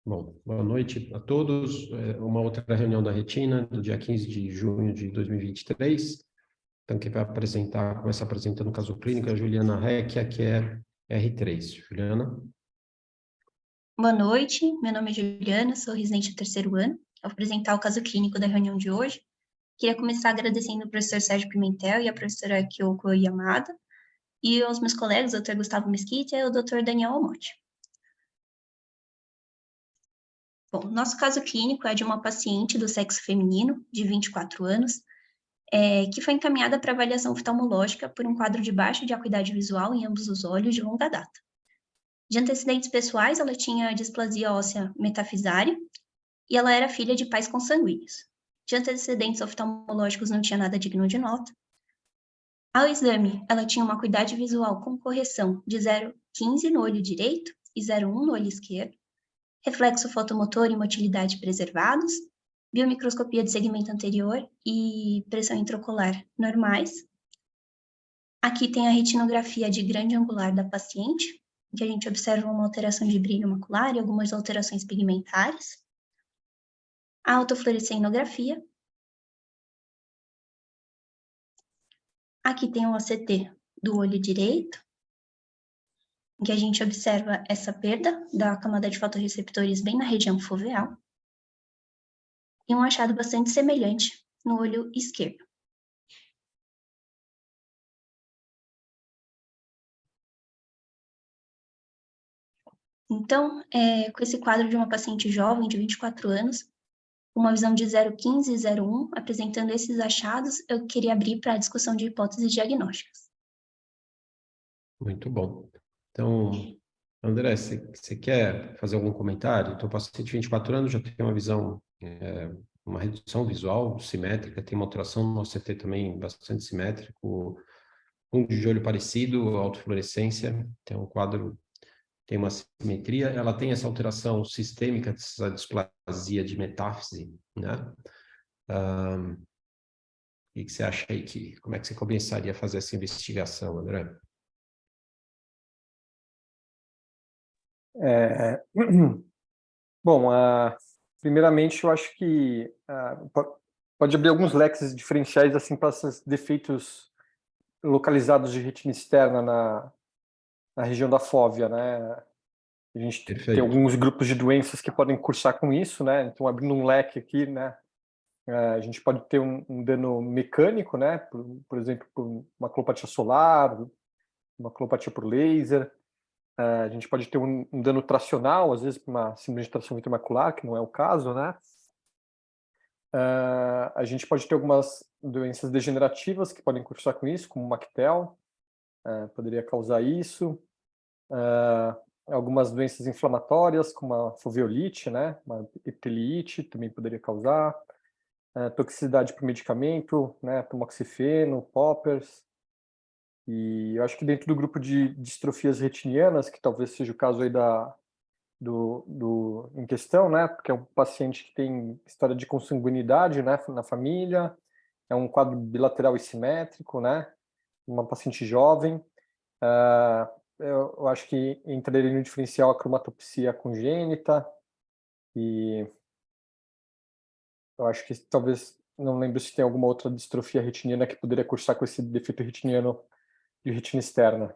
Bom, boa noite a todos. Uma outra reunião da Retina, do dia 15 de junho de 2023. Então, quem vai começar apresentando o caso clínico é a Juliana Recchia, que é R3. Juliana? Boa noite, meu nome é Juliana, sou residente do terceiro ano. Eu vou apresentar o caso clínico da reunião de hoje. Queria começar agradecendo o professor Sérgio Pimentel e a professora Kyoko Yamada, e aos meus colegas, o Dr. Gustavo Mesquita e o Dr. Daniel Almotti. Bom, nosso caso clínico é de uma paciente do sexo feminino, de 24 anos, que foi encaminhada para avaliação oftalmológica por um quadro de baixa de acuidade visual em ambos os olhos de longa data. De antecedentes pessoais, ela tinha displasia óssea metafisária e ela era filha de pais consanguíneos. De antecedentes oftalmológicos não tinha nada digno de nota. Ao exame, ela tinha uma acuidade visual com correção de 0,15 no olho direito e 0,1 no olho esquerdo, reflexo fotomotor e motilidade preservados, biomicroscopia de segmento anterior e pressão intraocular normais. Aqui tem a retinografia de grande angular da paciente, em que a gente observa uma alteração de brilho macular e algumas alterações pigmentares. A autofluorescenografia. Aqui tem o OCT do olho direito, em que a gente observa essa perda da camada de fotorreceptores bem na região foveal, e um achado bastante semelhante no olho esquerdo. Então, com esse quadro de uma paciente jovem de 24 anos, uma visão de 0,15 e 0,1, apresentando esses achados, eu queria abrir para a discussão de hipóteses diagnósticas. Muito bom. Então, André, você quer fazer algum comentário? Então, o paciente de 24 anos já tem uma visão, uma redução visual simétrica, tem uma alteração no OCT também bastante simétrico, fundo de olho parecido, autofluorescência, tem um quadro, tem uma simetria, ela tem essa alteração sistêmica, essa displasia de metáfise, né? O que você acha aí como é que você começaria a fazer essa investigação, André? Bom, primeiramente eu acho que pode abrir alguns leques diferenciais assim para esses defeitos localizados de retina externa na região da fóvea, né? A gente tem alguns grupos de doenças que podem cursar com isso, né? Então, abrindo um leque aqui, né? A gente pode ter um dano mecânico, né? Por exemplo, por maculopatia solar, maculopatia por laser. A gente pode ter um dano tracional, às vezes por uma síndrome de tração intramacular, que não é o caso, né? A gente pode ter algumas doenças degenerativas que podem cursar com isso, como o MacTel, poderia causar isso. Algumas doenças inflamatórias, como a foveolite, né? Uma epiteliite também poderia causar. Toxicidade por medicamento, né? Tamoxifeno, poppers. E eu acho que dentro do grupo de distrofias retinianas, que talvez seja o caso aí em questão, né? Porque é um paciente que tem história de consanguinidade, né? Na família, é um quadro bilateral e simétrico, né? Uma paciente jovem. Eu acho que entraria no diferencial a cromatopsia congênita, e eu acho que talvez, não lembro se tem alguma outra distrofia retiniana que poderia cursar com esse defeito retiniano de retina externa.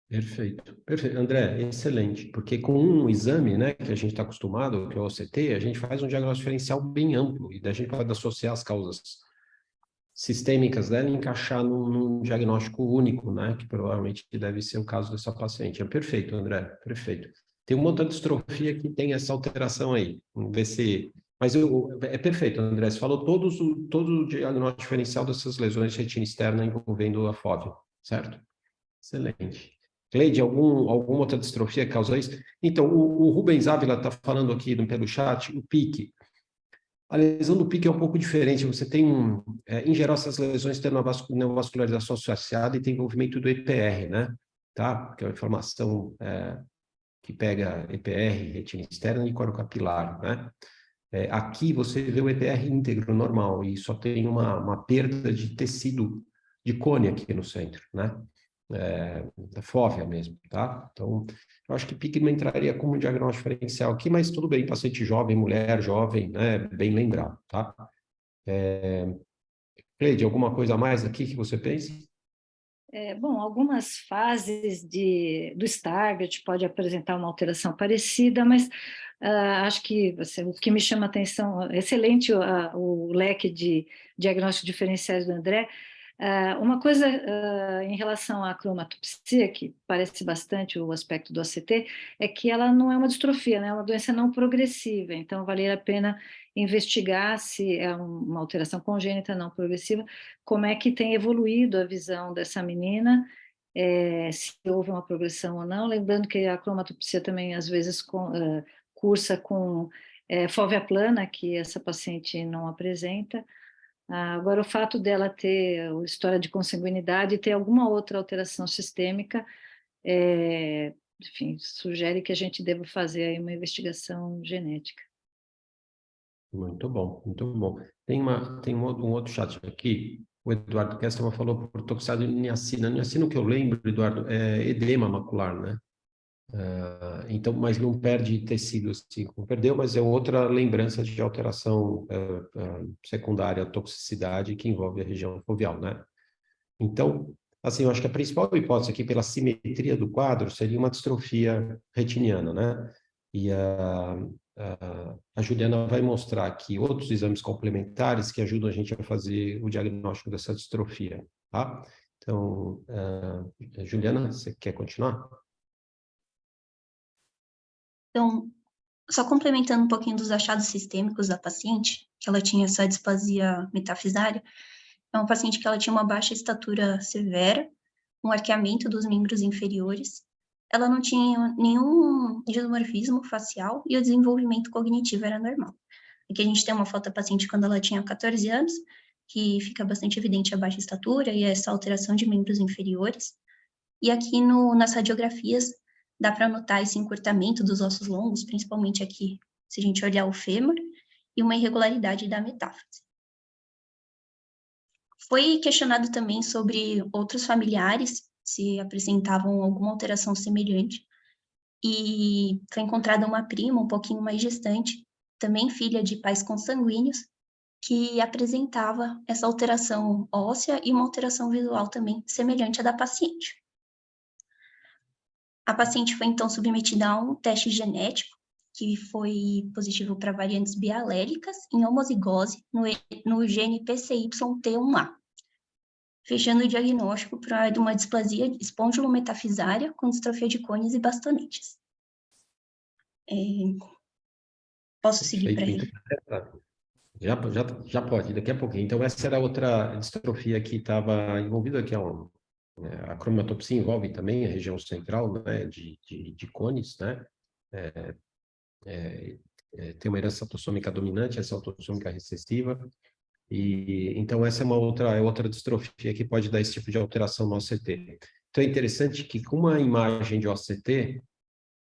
Perfeito, perfeito. André, excelente, porque com um exame, né, que a gente está acostumado, que é o OCT, a gente faz um diagnóstico diferencial bem amplo, e daí a gente pode associar as causas sistêmicas dela e encaixar num diagnóstico único, né, que provavelmente deve ser o caso dessa paciente. É perfeito, André, perfeito. Tem uma outra distrofia que tem essa alteração aí, vamos ver se... Mas é perfeito, André, você falou todo o diagnóstico diferencial dessas lesões de retina externa envolvendo a fóvea, certo? Excelente. Cleide, alguma outra distrofia que causa isso? Então, o Rubens Ávila está falando aqui pelo chat, o PIC. A lesão do PIC é um pouco diferente. Você tem, em geral, essas lesões têm uma neovascularização associada e tem envolvimento do EPR, né? Tá? Que é uma inflamação que pega EPR, retina externa e coro capilar, né? Aqui você vê o EPR íntegro, normal, e só tem uma perda de tecido de cone aqui no centro, né? fóvea mesmo, tá? Então, eu acho que PIC não entraria como diagnóstico diferencial aqui, mas tudo bem, paciente jovem, mulher jovem, né? Bem lembrado, tá? Cleide, alguma coisa a mais aqui que você pense? Bom, algumas fases do Stargardt pode apresentar uma alteração parecida, mas acho que o que me chama a atenção, excelente o leque de diagnósticos diferenciais do André. Uma coisa em relação à cromatopsia, que parece bastante o aspecto do ACT, é que ela não é uma distrofia, né? É uma doença não progressiva, então valeria a pena investigar se é uma alteração congênita não progressiva, como é que tem evoluído a visão dessa menina, se houve uma progressão ou não, lembrando que a cromatopsia também às vezes cursa com fóvea plana, que essa paciente não apresenta. Agora, o fato dela ter história de consanguinidade e ter alguma outra alteração sistêmica, enfim, sugere que a gente deva fazer aí uma investigação genética. Muito bom, muito bom. Tem um outro chat aqui. O Eduardo Kesselman falou por toxicado de niacina. Niacina, o que eu lembro, Eduardo, é edema macular, né? Então, mas não perde tecido assim como perdeu, mas é outra lembrança de alteração secundária à toxicidade que envolve a região foveal, né? Então, assim, eu acho que a principal hipótese aqui, pela simetria do quadro, seria uma distrofia retiniana, né? E a Juliana vai mostrar aqui outros exames complementares que ajudam a gente a fazer o diagnóstico dessa distrofia, tá? Então, Juliana, você quer continuar? Então, só complementando um pouquinho dos achados sistêmicos da paciente, que ela tinha essa displasia metafisária, é uma paciente que ela tinha uma baixa estatura severa, um arqueamento dos membros inferiores, ela não tinha nenhum dismorfismo facial e o desenvolvimento cognitivo era normal. Aqui a gente tem uma foto da paciente quando ela tinha 14 anos, que fica bastante evidente a baixa estatura e essa alteração de membros inferiores. E aqui nas radiografias dá para notar esse encurtamento dos ossos longos, principalmente aqui, se a gente olhar o fêmur, e uma irregularidade da metáfise. Foi questionado também sobre outros familiares, se apresentavam alguma alteração semelhante, e foi encontrada uma prima um pouquinho mais distante, também filha de pais consanguíneos, que apresentava essa alteração óssea e uma alteração visual também semelhante à da paciente. A paciente foi então submetida a um teste genético, que foi positivo para variantes bialélicas em homozigose no gene PCYT1A, fechando o diagnóstico de uma displasia espondilometafisária com distrofia de cones e bastonetes. Posso seguir para ele? Já pode, daqui a pouquinho. Então, essa era outra distrofia que estava envolvida, que a cromatopsia envolve também a região central, né, de cones, né? Tem uma herança autossômica dominante, essa autossômica recessiva, e então essa é outra distrofia que pode dar esse tipo de alteração no OCT. Então, é interessante que com uma imagem de OCT,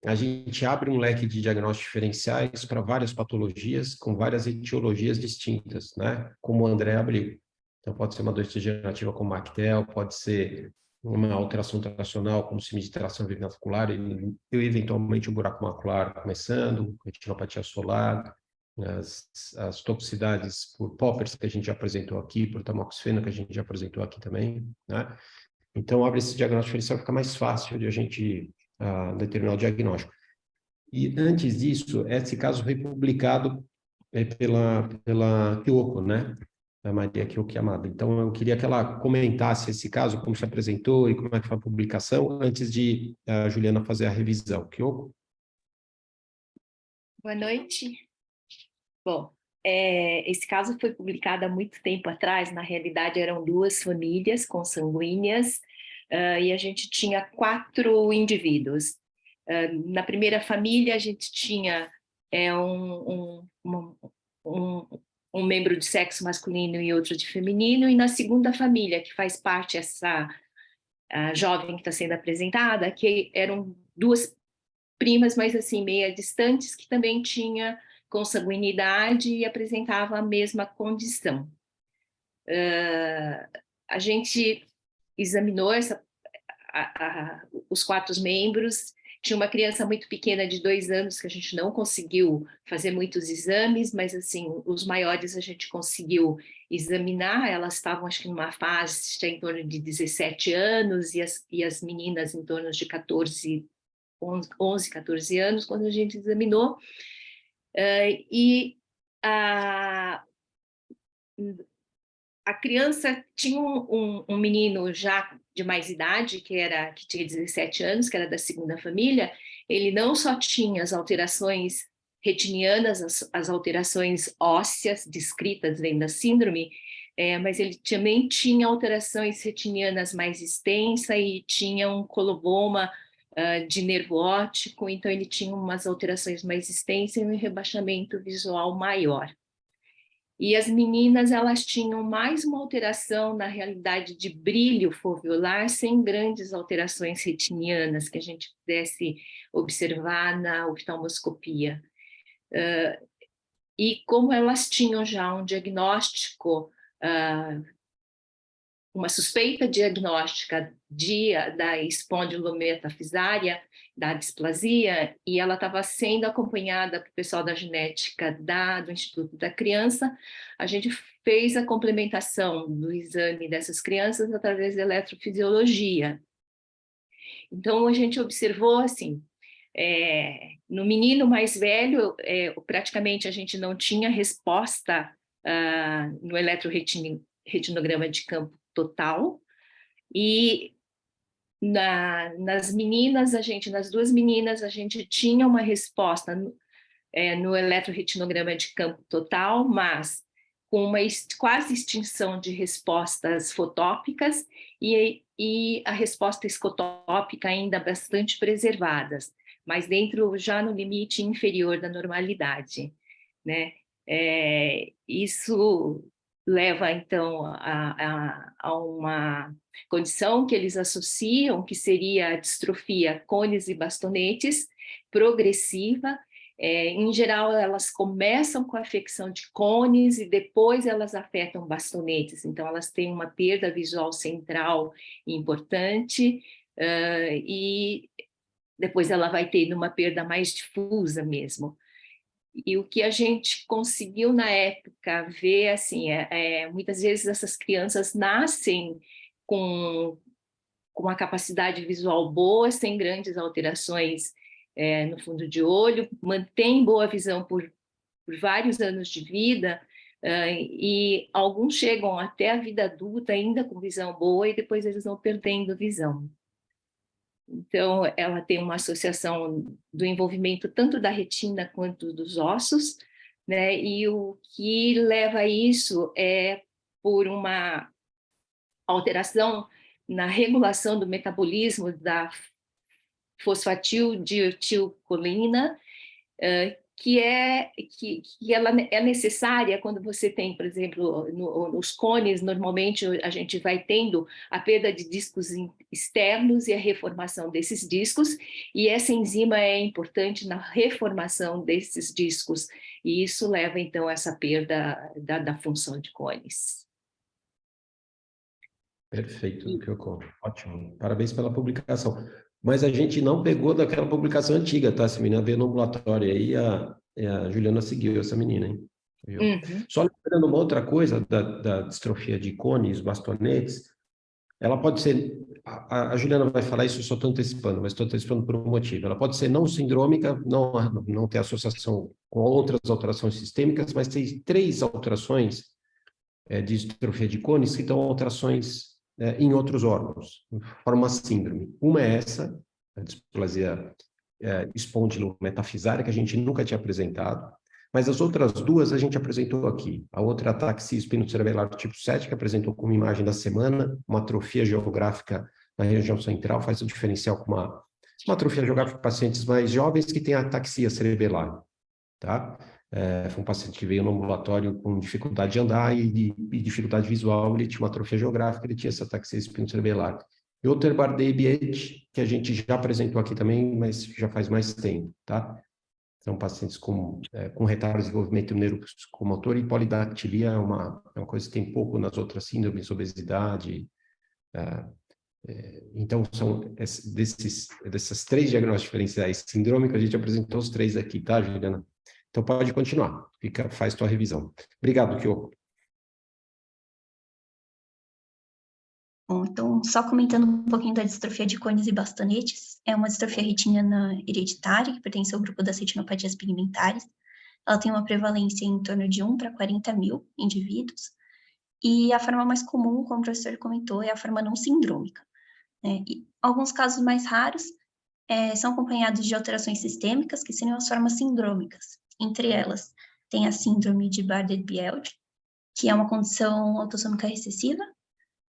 a gente abre um leque de diagnósticos diferenciais para várias patologias com várias etiologias distintas, né? Como o André abriu. Então, pode ser uma doença degenerativa como Actel, pode ser uma alteração tracional como síndrome de tração venicular e eventualmente o buraco macular começando, retinopatia solar, as toxicidades por poppers que a gente já apresentou aqui, por tamoxifeno que a gente já apresentou aqui também, né? Então, abre esse diagnóstico diferencial, fica mais fácil de a gente determinar o diagnóstico. E antes disso, esse caso foi publicado pela Kyoko, né? A Maria Kyoko Yamada. Então, eu queria que ela comentasse esse caso, como se apresentou e como é que foi a publicação, antes de a Juliana fazer a revisão. Kyoko? Boa noite. Bom, esse caso foi publicado há muito tempo atrás. Na realidade, eram 2 famílias consanguíneas, e a gente tinha 4 indivíduos. Na primeira família, a gente tinha um membro de sexo masculino e outro de feminino, e na segunda família, que faz parte essa jovem que está sendo apresentada, que eram 2 primas, mas assim, meia distantes, que também tinha consanguinidade e apresentava a mesma condição. A gente examinou os 4 membros. Tinha uma criança muito pequena de 2 anos que a gente não conseguiu fazer muitos exames, mas assim, os maiores a gente conseguiu examinar. Elas estavam, acho que numa fase em torno de 17 anos e as meninas em torno de 11, 14 anos, quando a gente examinou. E a criança tinha um menino já de mais idade, que tinha 17 anos, que era da segunda família. Ele não só tinha as alterações retinianas, as alterações ósseas descritas dentro da síndrome, mas ele também tinha alterações retinianas mais extensas e tinha um coloboma de nervo óptico, então ele tinha umas alterações mais extensas e um rebaixamento visual maior. E as meninas, elas tinham mais uma alteração na realidade de brilho foveolar, sem grandes alterações retinianas que a gente pudesse observar na oftalmoscopia. E como elas tinham já um diagnóstico, uma suspeita diagnóstica da espondilometafisária, da displasia, e ela estava sendo acompanhada pelo pessoal da genética do Instituto da Criança, a gente fez a complementação do exame dessas crianças através da eletrofisiologia. Então, a gente observou, assim, no menino mais velho, praticamente a gente não tinha resposta no eletroretinograma de campo total, e nas nas 2 meninas, a gente tinha uma resposta no eletroretinograma de campo total, mas com uma quase extinção de respostas fotópicas e a resposta escotópica ainda bastante preservadas, mas já no limite inferior da normalidade, né? Isso leva, então, a uma condição que eles associam, que seria a distrofia cones e bastonetes, progressiva. Em geral, elas começam com a afecção de cones e depois elas afetam bastonetes. Então, elas têm uma perda visual central importante e depois ela vai tendo uma perda mais difusa mesmo. E o que a gente conseguiu na época ver, assim, muitas vezes essas crianças nascem com uma capacidade visual boa, sem grandes alterações no fundo de olho, mantém boa visão por vários anos de vida, e alguns chegam até a vida adulta ainda com visão boa e depois eles vão perdendo visão. Então, ela tem uma associação do envolvimento tanto da retina quanto dos ossos, né? E o que leva a isso é por uma alteração na regulação do metabolismo da fosfatildietilcolina, que ela é necessária quando você tem, por exemplo, nos cones, normalmente a gente vai tendo a perda de discos externos e a reformação desses discos, e essa enzima é importante na reformação desses discos, e isso leva, então, a essa perda da função de cones. Perfeito, Kyoko. Ótimo. Parabéns pela publicação. Mas a gente não pegou daquela publicação antiga, tá? Essa menina veio no ambulatório aí, a Juliana seguiu essa menina, hein? Uhum. Só lembrando uma outra coisa da distrofia de cones, bastonetes, ela pode ser, a Juliana vai falar isso, eu só estou antecipando, mas estou antecipando por um motivo. Ela pode ser não sindrômica, não ter associação com outras alterações sistêmicas, mas tem 3 alterações de distrofia de cones que dão alterações em outros órgãos, forma uma síndrome. Uma é essa, a displasia espondilometafisária, que a gente nunca tinha apresentado, mas as outras 2 a gente apresentou aqui. A outra é a ataxia espinocerebelar do tipo 7, que apresentou como imagem da semana, uma atrofia geográfica na região central, faz o diferencial com uma atrofia geográfica de pacientes mais jovens que têm ataxia cerebelar, tá? Foi um paciente que veio no ambulatório com dificuldade de andar e dificuldade visual, ele tinha uma atrofia geográfica, ele tinha essa ataxia espinocerebelar. E outro Bardet-Biedl, que a gente já apresentou aqui também, mas já faz mais tempo, tá? São pacientes com retardo de desenvolvimento neuropsicomotor, e polidactilia é uma coisa que tem pouco nas outras síndromes, obesidade, Então, dessas 3 diagnósticos diferenciais sindrômicos, a gente apresentou os 3 aqui, tá, Juliana? Então, pode continuar. Faz tua revisão. Obrigado, Kyoko. Bom, então, só comentando um pouquinho da distrofia de cones e bastonetes, é uma distrofia retiniana hereditária, que pertence ao grupo das retinopatias pigmentares. Ela tem uma prevalência em torno de 1 para 40 mil indivíduos, e a forma mais comum, como o professor comentou, é a forma não sindrômica. E alguns casos mais raros são acompanhados de alterações sistêmicas, que seriam as formas sindrômicas. Entre elas, tem a síndrome de Bardet-Biedl, que é uma condição autossômica recessiva,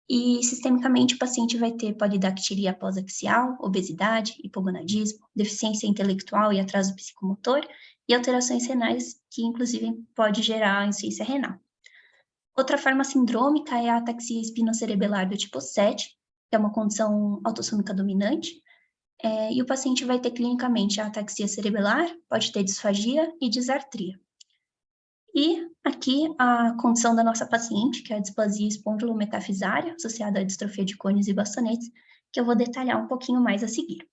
e sistemicamente o paciente vai ter polidactilia pós-axial, obesidade, hipogonadismo, deficiência intelectual e atraso psicomotor, e alterações renais, que inclusive pode gerar insuficiência renal. Outra forma sindrômica é a ataxia espinocerebelar do tipo 7, que é uma condição autossômica dominante, e o paciente vai ter clinicamente a ataxia cerebelar, pode ter disfagia e disartria. E aqui a condição da nossa paciente, que é a displasia espondilometafisária, associada à distrofia de cones e bastonetes, que eu vou detalhar um pouquinho mais a seguir.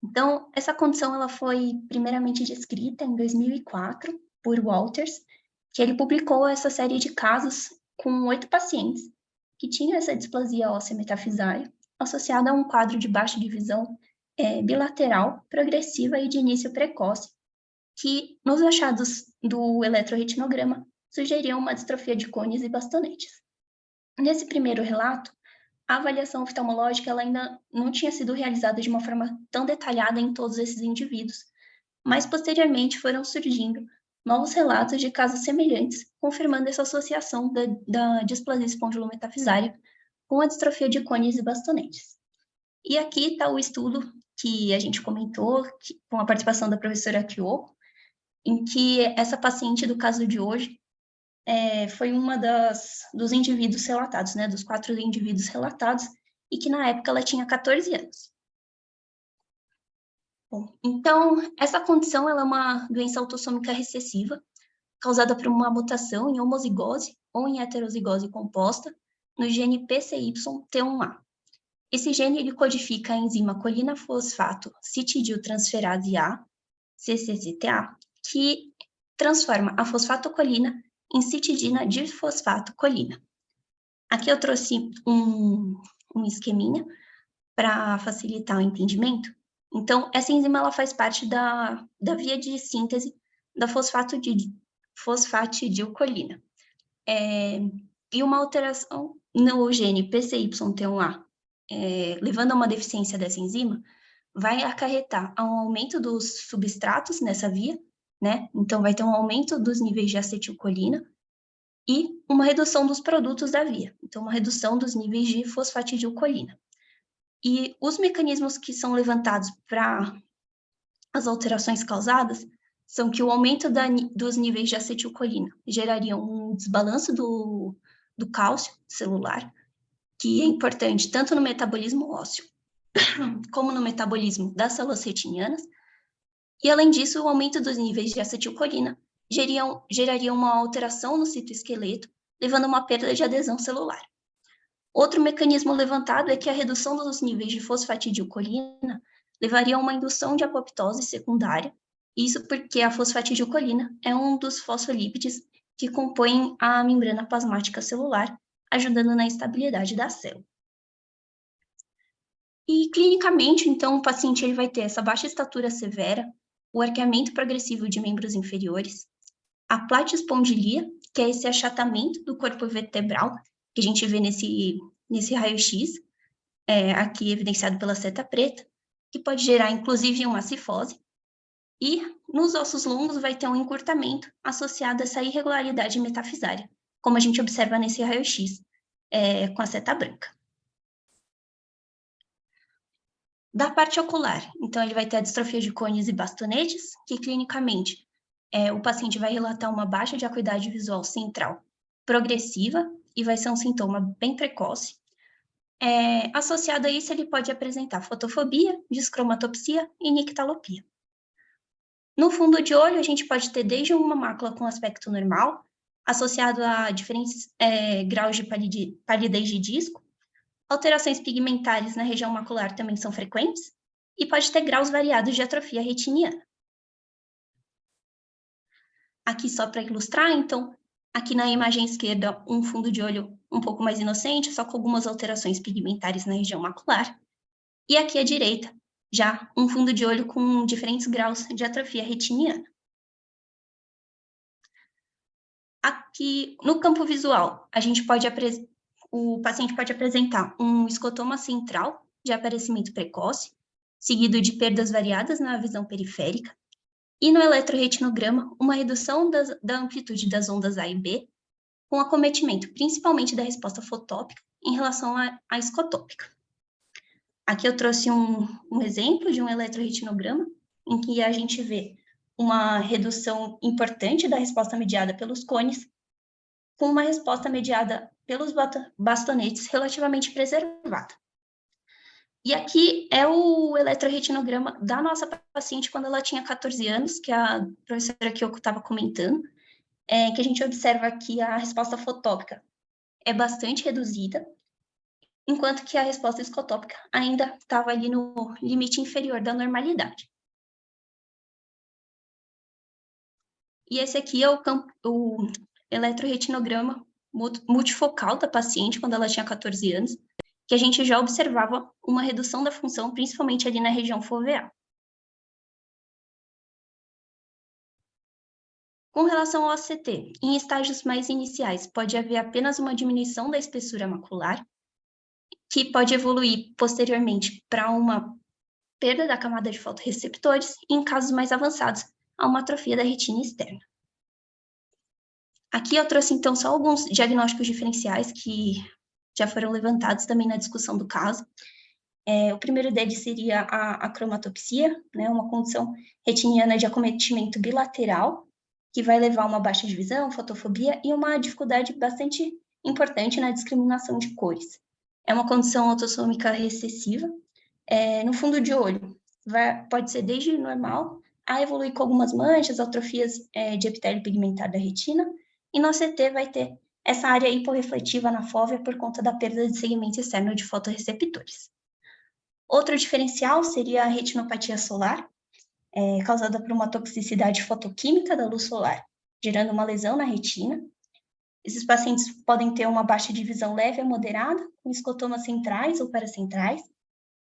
Então, essa condição ela foi primeiramente descrita em 2004 por Walters, que ele publicou essa série de casos com 8 pacientes que tinham essa displasia óssea metafisária associada a um quadro de baixa divisão bilateral, progressiva e de início precoce, que nos achados do eletroretinograma sugeriam uma distrofia de cones e bastonetes. Nesse primeiro relato, a avaliação oftalmológica ela ainda não tinha sido realizada de uma forma tão detalhada em todos esses indivíduos, mas posteriormente foram surgindo novos relatos de casos semelhantes, confirmando essa associação da displasia espondilometafisária com a distrofia de cones e bastonetes. E aqui está o estudo que a gente comentou, com a participação da professora Kyoko, em que essa paciente do caso de hoje foi uma dos indivíduos relatados, né, dos 4 indivíduos relatados, e que na época ela tinha 14 anos. Bom, então, essa condição ela é uma doença autossômica recessiva, causada por uma mutação em homozigose ou em heterozigose composta no gene PCY-T1A. Esse gene ele codifica a enzima colina-fosfato citidiltransferase A, CCCTA, que transforma a fosfatocolina em citidina difosfatocolina. Aqui eu trouxe um esqueminha para facilitar o entendimento. Então, essa enzima ela faz parte da via de síntese da fosfatidilcolina. E uma alteração no gene PCY-T1A, levando a uma deficiência dessa enzima, vai acarretar a um aumento dos substratos nessa via, né? Então, vai ter um aumento dos níveis de acetilcolina e uma redução dos produtos da via. Então, uma redução dos níveis de fosfatidilcolina. E os mecanismos que são levantados para as alterações causadas são que o aumento dos níveis de acetilcolina geraria um desbalanço do cálcio celular, que é importante tanto no metabolismo ósseo como no metabolismo das células retinianas, e além disso, o aumento dos níveis de acetilcolina geraria uma alteração no citoesqueleto, levando a uma perda de adesão celular. Outro mecanismo levantado é que a redução dos níveis de fosfatidilcolina levaria a uma indução de apoptose secundária, isso porque a fosfatidilcolina é um dos fosfolípides que compõem a membrana plasmática celular, ajudando na estabilidade da célula. E clinicamente, então, o paciente ele vai ter essa baixa estatura severa, o arqueamento progressivo de membros inferiores, a platispondilia, que é esse achatamento do corpo vertebral, que a gente vê nesse raio-x, aqui evidenciado pela seta preta, que pode gerar, inclusive, uma cifose, e nos ossos longos vai ter um encurtamento associado a essa irregularidade metafisária, como a gente observa nesse raio-x, com a seta branca. Da parte ocular, então ele vai ter a distrofia de cones e bastonetes, que clinicamente o paciente vai relatar uma baixa de acuidade visual central progressiva e vai ser um sintoma bem precoce. Associado a isso, ele pode apresentar fotofobia, descromatopsia e nictalopia. No fundo de olho, a gente pode ter desde uma mácula com aspecto normal, associado a diferentes graus de palidez de disco, Alterações pigmentares na região macular também são frequentes e pode ter graus variados de atrofia retiniana. Aqui só para ilustrar, então, aqui na imagem esquerda, um fundo de olho um pouco mais inocente, só com algumas alterações pigmentares na região macular. E aqui à direita, já um fundo de olho com diferentes graus de atrofia retiniana. Aqui, no campo visual, o paciente pode apresentar um escotoma central de aparecimento precoce, seguido de perdas variadas na visão periférica, e no eletroretinograma, uma redução da amplitude das ondas A e B, com acometimento principalmente da resposta fotópica em relação à escotópica. Aqui eu trouxe um exemplo de um eletroretinograma, em que a gente vê uma redução importante da resposta mediada pelos cones, com uma resposta mediada pelos bastonetes relativamente preservada. E aqui é o eletroretinograma da nossa paciente quando ela tinha 14 anos, que a professora Kyoko estava comentando, que a gente observa que a resposta fotópica é bastante reduzida, enquanto que a resposta escotópica ainda estava ali no limite inferior da normalidade. E esse aqui é o eletroretinograma multifocal da paciente quando ela tinha 14 anos, que a gente já observava uma redução da função, principalmente ali na região foveal. Com relação ao OCT, em estágios mais iniciais, pode haver apenas uma diminuição da espessura macular, que pode evoluir posteriormente para uma perda da camada de fotorreceptores e, em casos mais avançados, a uma atrofia da retina externa. Aqui eu trouxe, então, só alguns diagnósticos diferenciais que já foram levantados também na discussão do caso. O primeiro deles seria a cromatopsia, né, uma condição retiniana de acometimento bilateral, que vai levar a uma baixa de visão, fotofobia e uma dificuldade bastante importante na discriminação de cores. É uma condição autossômica recessiva. No fundo de olho, pode ser desde normal a evoluir com algumas manchas, atrofias de epitélio pigmentar da retina, e no CT vai ter essa área hiporrefletiva na fóvea por conta da perda de segmento externo de fotorreceptores. Outro diferencial seria a retinopatia solar, causada por uma toxicidade fotoquímica da luz solar, gerando uma lesão na retina. Esses pacientes podem ter uma baixa de visão leve a moderada, com escotomas centrais ou paracentrais,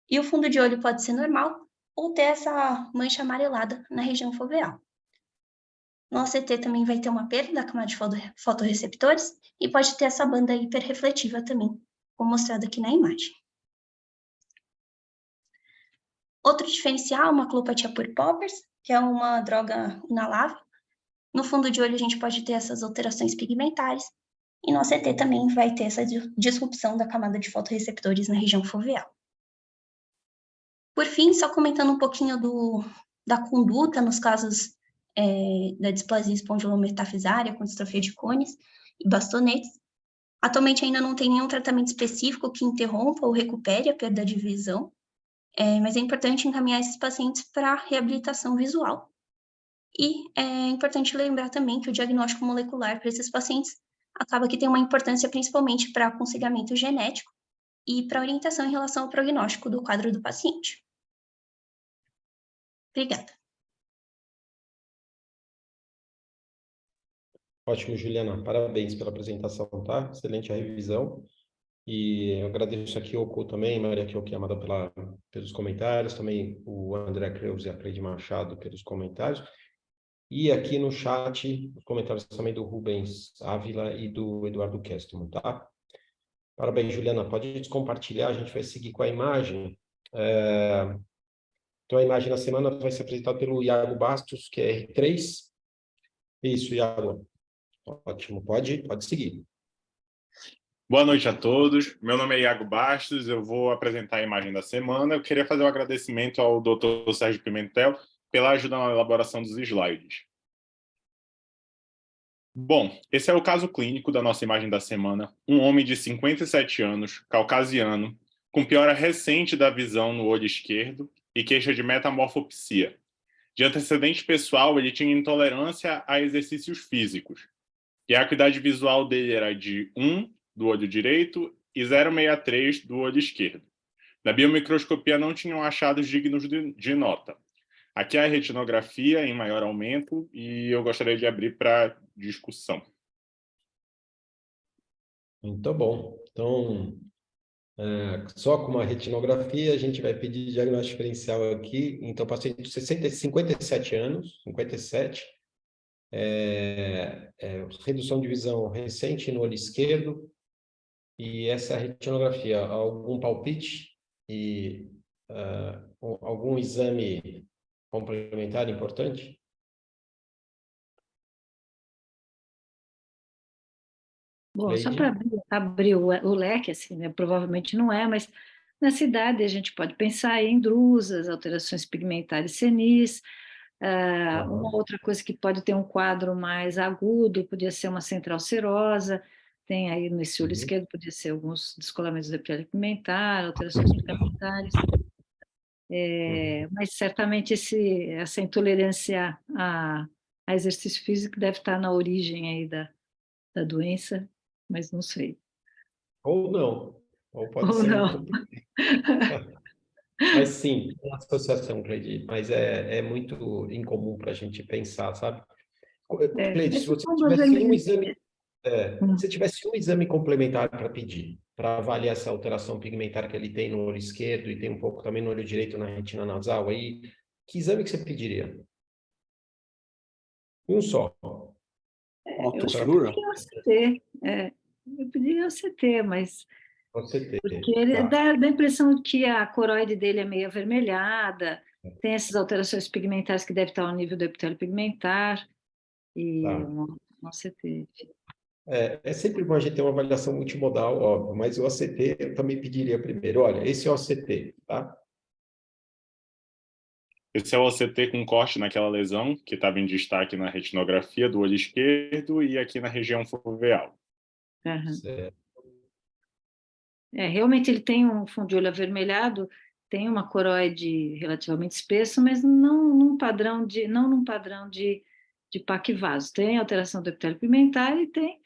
e o fundo de olho pode ser normal ou ter essa mancha amarelada na região foveal. No OCT também vai ter uma perda da camada de fotorreceptores e pode ter essa banda hiperrefletiva também, como mostrado aqui na imagem. Outro diferencial é uma maculopatia por poppers, que é uma droga inalável. No fundo de olho a gente pode ter essas alterações pigmentares e no OCT também vai ter essa disrupção da camada de fotorreceptores na região foveal. Por fim, só comentando um pouquinho da conduta nos casos da displasia espondilometafisária com distrofia de cones e bastonetes. Atualmente ainda não tem nenhum tratamento específico que interrompa ou recupere a perda de visão, mas é importante encaminhar esses pacientes para reabilitação visual. E é importante lembrar também que o diagnóstico molecular para esses pacientes acaba que tem uma importância principalmente para aconselhamento genético e para orientação em relação ao prognóstico do quadro do paciente. Obrigada. Ótimo, Juliana. Parabéns pela apresentação, tá? Excelente a revisão. E eu agradeço a Kyoko também, Maria Kyoko Yamada pelos comentários, também o André Creus e a Cleide Machado pelos comentários. E aqui no chat, os comentários também do Rubens Ávila e do Eduardo Kestman, tá? Parabéns, Juliana. Pode descompartilhar, a gente vai seguir com a imagem. Então, a imagem na semana vai ser apresentada pelo Iago Bastos, que é R3. Isso, Iago. Ótimo, pode seguir. Boa noite a todos. Meu nome é Iago Bastos, eu vou apresentar a imagem da semana. Eu queria fazer um agradecimento ao Dr. Sérgio Pimentel pela ajuda na elaboração dos slides. Bom, esse é o caso clínico da nossa imagem da semana. Um homem de 57 anos, caucasiano, com piora recente da visão no olho esquerdo e queixa de metamorfopsia. De antecedente pessoal, ele tinha intolerância a exercícios físicos. E a acuidade visual dele era de 1 do olho direito e 0,63 do olho esquerdo. Na biomicroscopia não tinham achados dignos de nota. Aqui a retinografia em maior aumento e eu gostaria de abrir para discussão. Muito bom. Então, só com uma retinografia, a gente vai pedir diagnóstico diferencial aqui. Então, paciente de 57 anos, 57, redução de visão recente no olho esquerdo, e essa retinografia, algum palpite e algum exame complementar importante? Bom, só Leide? para abrir o leque, assim, né, provavelmente não é, mas nessa idade a gente pode pensar em drusas, alterações pigmentares senis. Uma outra coisa que pode ter um quadro mais agudo, podia ser uma central serosa, tem aí nesse olho esquerdo, podia ser alguns descolamentos do epitélio pigmentar, alterações pigmentares. Mas certamente essa intolerância a exercício físico deve estar na origem aí da doença, mas não sei. Ou não, ou pode Ou ser não. Mas sim, é uma associação, Cleide, mas é muito incomum para a gente pensar, sabe? Cleide, se você tivesse um exame, se tivesse um exame complementar para pedir, para avaliar essa alteração pigmentar que ele tem no olho esquerdo e tem um pouco também no olho direito, na retina nasal, aí, que exame que você pediria? Um só. Autoflura? Eu pediria o CT, mas Você ter. porque ele dá a impressão que a coroide dele é meio avermelhada, tem essas alterações pigmentares que deve estar ao nível do epitélio pigmentar, e um CT. É sempre bom a gente ter uma avaliação multimodal, óbvio, mas o OCT eu também pediria primeiro. Olha, esse é o OCT, tá? Esse é o OCT com corte naquela lesão que estava em destaque na retinografia do olho esquerdo e aqui na região foveal. Uhum. Realmente ele tem um fundo de olho avermelhado, tem uma coroide relativamente espessa, mas não num padrão de Pachyvaso. Tem alteração do epitélio pigmentar e tem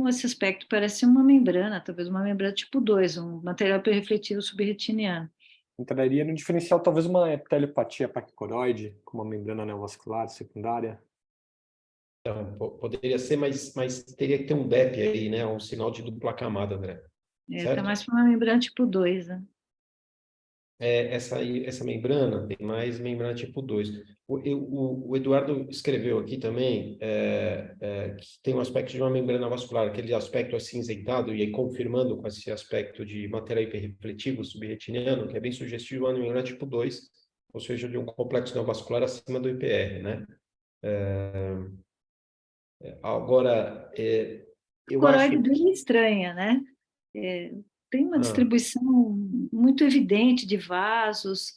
esse aspecto, parece uma membrana, talvez uma membrana tipo 2, um material refletivo subretiniano. Entraria no diferencial talvez uma epiteliopatia paquicoroide, com uma membrana neovascular secundária. Então, poderia ser, mas teria que ter um DEP aí, né? Um sinal de dupla camada, André. Está mais para uma membrana tipo 2, né? Essa membrana tem mais membrana tipo 2. O Eduardo escreveu aqui também que tem um aspecto de uma membrana vascular, aquele aspecto acinzentado, e aí confirmando com esse aspecto de material hiperrefletivo subretiniano, que é bem sugestivo de uma membrana tipo 2, ou seja, de um complexo neovascular acima do IPR, né? Agora, eu A acho coroide bem estranha, né? Tem uma distribuição muito evidente de vasos,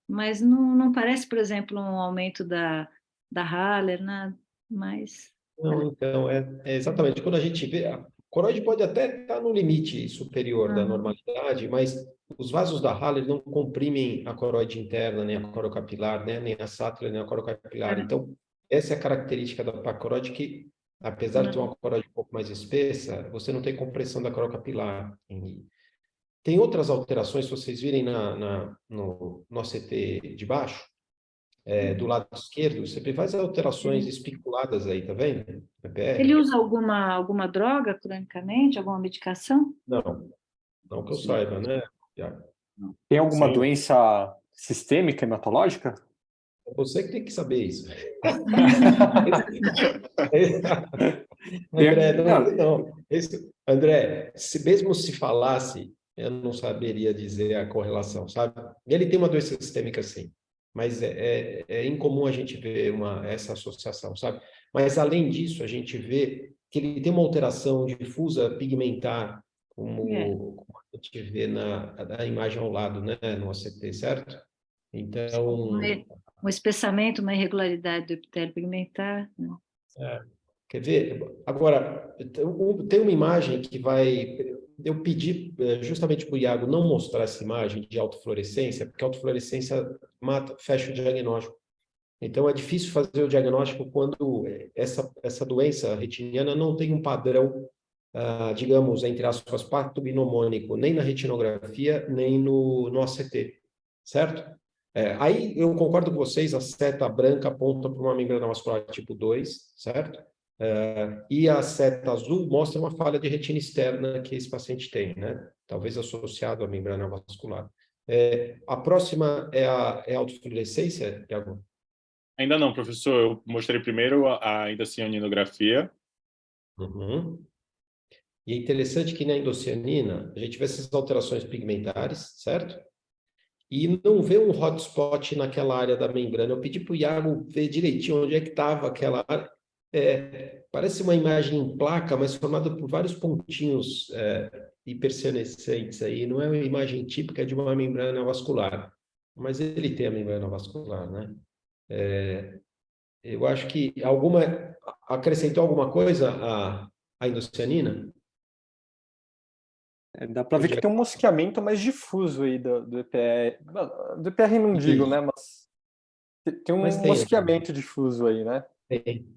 mas não parece, por exemplo, um aumento da Haller, nada, mas... Não, então, exatamente. Quando a gente vê, a coroide pode até estar no limite superior da normalidade, mas os vasos da Haller não comprimem a coroide interna, nem a corocapilar, né? Nem a sátira, nem a corocapilar. Então, essa é a característica da pacoroide que, apesar de ter uma coroide um pouco mais espessa, você não tem compressão da corocapilar. Tem outras alterações, se vocês virem no CT de baixo, do lado esquerdo, você vê várias alterações espiculadas aí, tá vendo? Ele usa alguma droga cronicamente, alguma medicação? Não que eu saiba, né? Tem alguma doença sistêmica hematológica? É você que tem que saber isso. André, não. André, mesmo se falasse, eu não saberia dizer a correlação, sabe? Ele tem uma doença sistêmica, sim, mas é incomum a gente ver essa associação, sabe? Mas, além disso, a gente vê que ele tem uma alteração difusa pigmentar, como a gente vê na imagem ao lado, né? No OCT, certo? Então... Um espessamento, uma irregularidade do epitélio pigmentar. Né? Quer ver? Agora, tem uma imagem que vai... Eu pedi justamente para o Iago não mostrar essa imagem de autofluorescência, porque a autofluorescência fecha o diagnóstico. Então, é difícil fazer o diagnóstico quando essa doença retiniana não tem um padrão digamos, entre aspas, pacto binomônico, nem na retinografia, nem no ACT, certo? Aí eu concordo com vocês, a seta branca aponta para uma membrana vascular tipo 2, certo? E a seta azul mostra uma falha de retina externa que esse paciente tem, né? Talvez associado à membrana vascular. A próxima é a autofluorescência, Thiago? Ainda não, professor. Eu mostrei primeiro a endocianinografia. Uhum. E é interessante que na endocianina a gente vê essas alterações pigmentares, certo? E não vê um hotspot naquela área da membrana. Eu pedi para o Iago ver direitinho onde é que estava aquela área. Parece uma imagem em placa, mas formada por vários pontinhos hipersenescentes aí. Não é uma imagem típica de uma membrana vascular, mas ele tem a membrana vascular, né? Eu acho que acrescentou alguma coisa a endocianina? Dá para ver que tem um mosqueamento mais difuso aí do EPR. Do EPR não digo, né? Mas tem um mosqueamento difuso aí, né? Tem.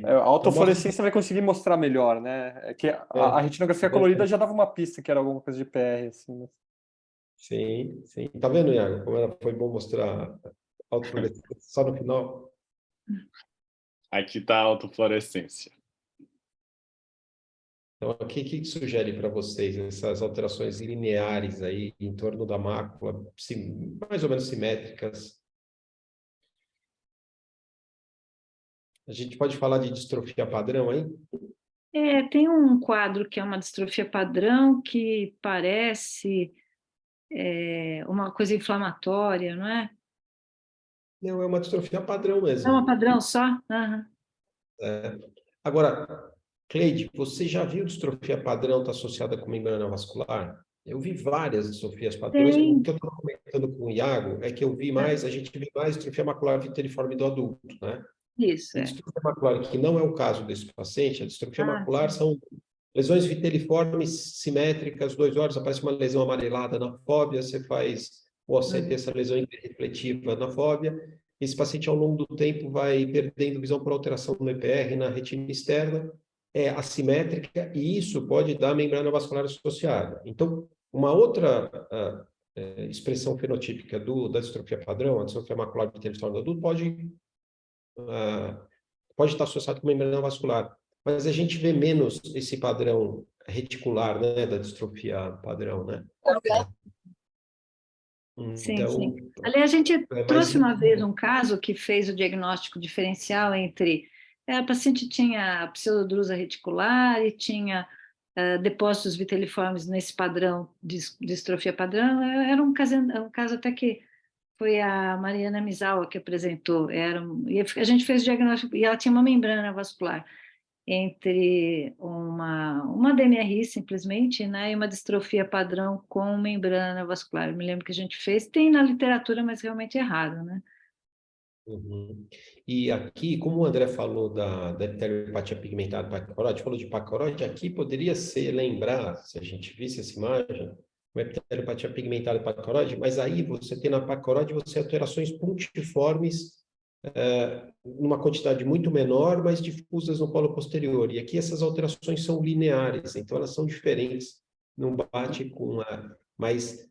A autofluorescência vai conseguir mostrar melhor, né? É que a retinografia colorida já dava uma pista que era alguma coisa de EPR, assim. Mas... Sim. Tá vendo, Iago, como foi bom mostrar a autofluorescência só no final? Aqui está a autofluorescência. Então, o que sugere para vocês essas alterações lineares aí em torno da mácula, mais ou menos simétricas? A gente pode falar de distrofia padrão aí? Tem um quadro que é uma distrofia padrão que parece uma coisa inflamatória, não é? Não, é uma distrofia padrão mesmo. É uma padrão só? Uhum. Agora, Cleide, você já viu distrofia padrão está associada com membrana vascular? Eu vi várias distrofias padrões. O que eu estava comentando com o Iago é que a gente vê mais distrofia macular viteriforme do adulto, né? Isso, A distrofia macular, que não é o caso desse paciente, a distrofia macular são lesões viteliformes simétricas, 2 horas aparece uma lesão amarelada na fóvea, você faz o OCT, essa lesão refletiva na fóvea. Esse paciente, ao longo do tempo, vai perdendo visão por alteração no EPR, na retina externa, é assimétrica, e isso pode dar membrana vascular associada. Então, uma outra expressão fenotípica da distrofia padrão, a distrofia macular viteliforme do adulto, pode estar associado com membrana vascular. Mas a gente vê menos esse padrão reticular, né, da distrofia padrão, né? Sim. Aliás, a gente trouxe uma vez um caso que fez o diagnóstico diferencial entre... A paciente tinha pseudodrusa reticular e tinha depósitos viteliformes nesse padrão de distrofia padrão. Era um caso até que foi a Mariana Misawa que apresentou. E a gente fez o diagnóstico e ela tinha uma membrana vascular entre uma DMRI simplesmente, né, e uma distrofia padrão com membrana vascular. Eu me lembro que a gente fez, tem na literatura, mas realmente é raro, né? Uhum. E aqui, como o André falou da epiteliopatia pigmentada paquicoróide, falou de paquicoróide, aqui poderia ser, lembrar, se a gente visse essa imagem, uma epiteliopatia pigmentada paquicoróide, mas aí você tem na paquicoróide você alterações pontiformes numa quantidade muito menor, mas difusas no polo posterior. E aqui essas alterações são lineares, então elas são diferentes, não bate com a... Mas,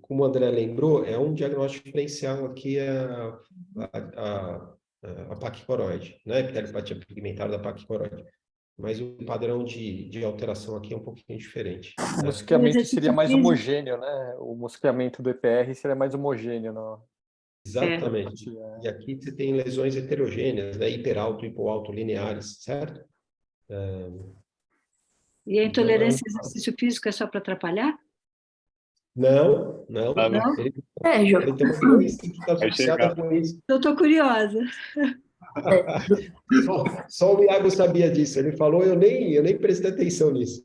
como o André lembrou, é um diagnóstico diferencial aqui a paquicoróide, né? Epiteliopatia pigmentada da paquicoróide. Mas o padrão de alteração aqui é um pouquinho diferente. O mosqueamento seria mais homogêneo, né? O mosqueamento do EPR seria mais homogêneo, não? Exatamente. E aqui você tem lesões heterogêneas, né? Hiperalto, hipoalto, lineares, certo? E a intolerância ao exercício físico é só para atrapalhar? Não. Não? Ele tem uma doença que está associada com isso. Eu estou curiosa. Só o Iago sabia disso. Ele falou, eu nem prestei atenção nisso.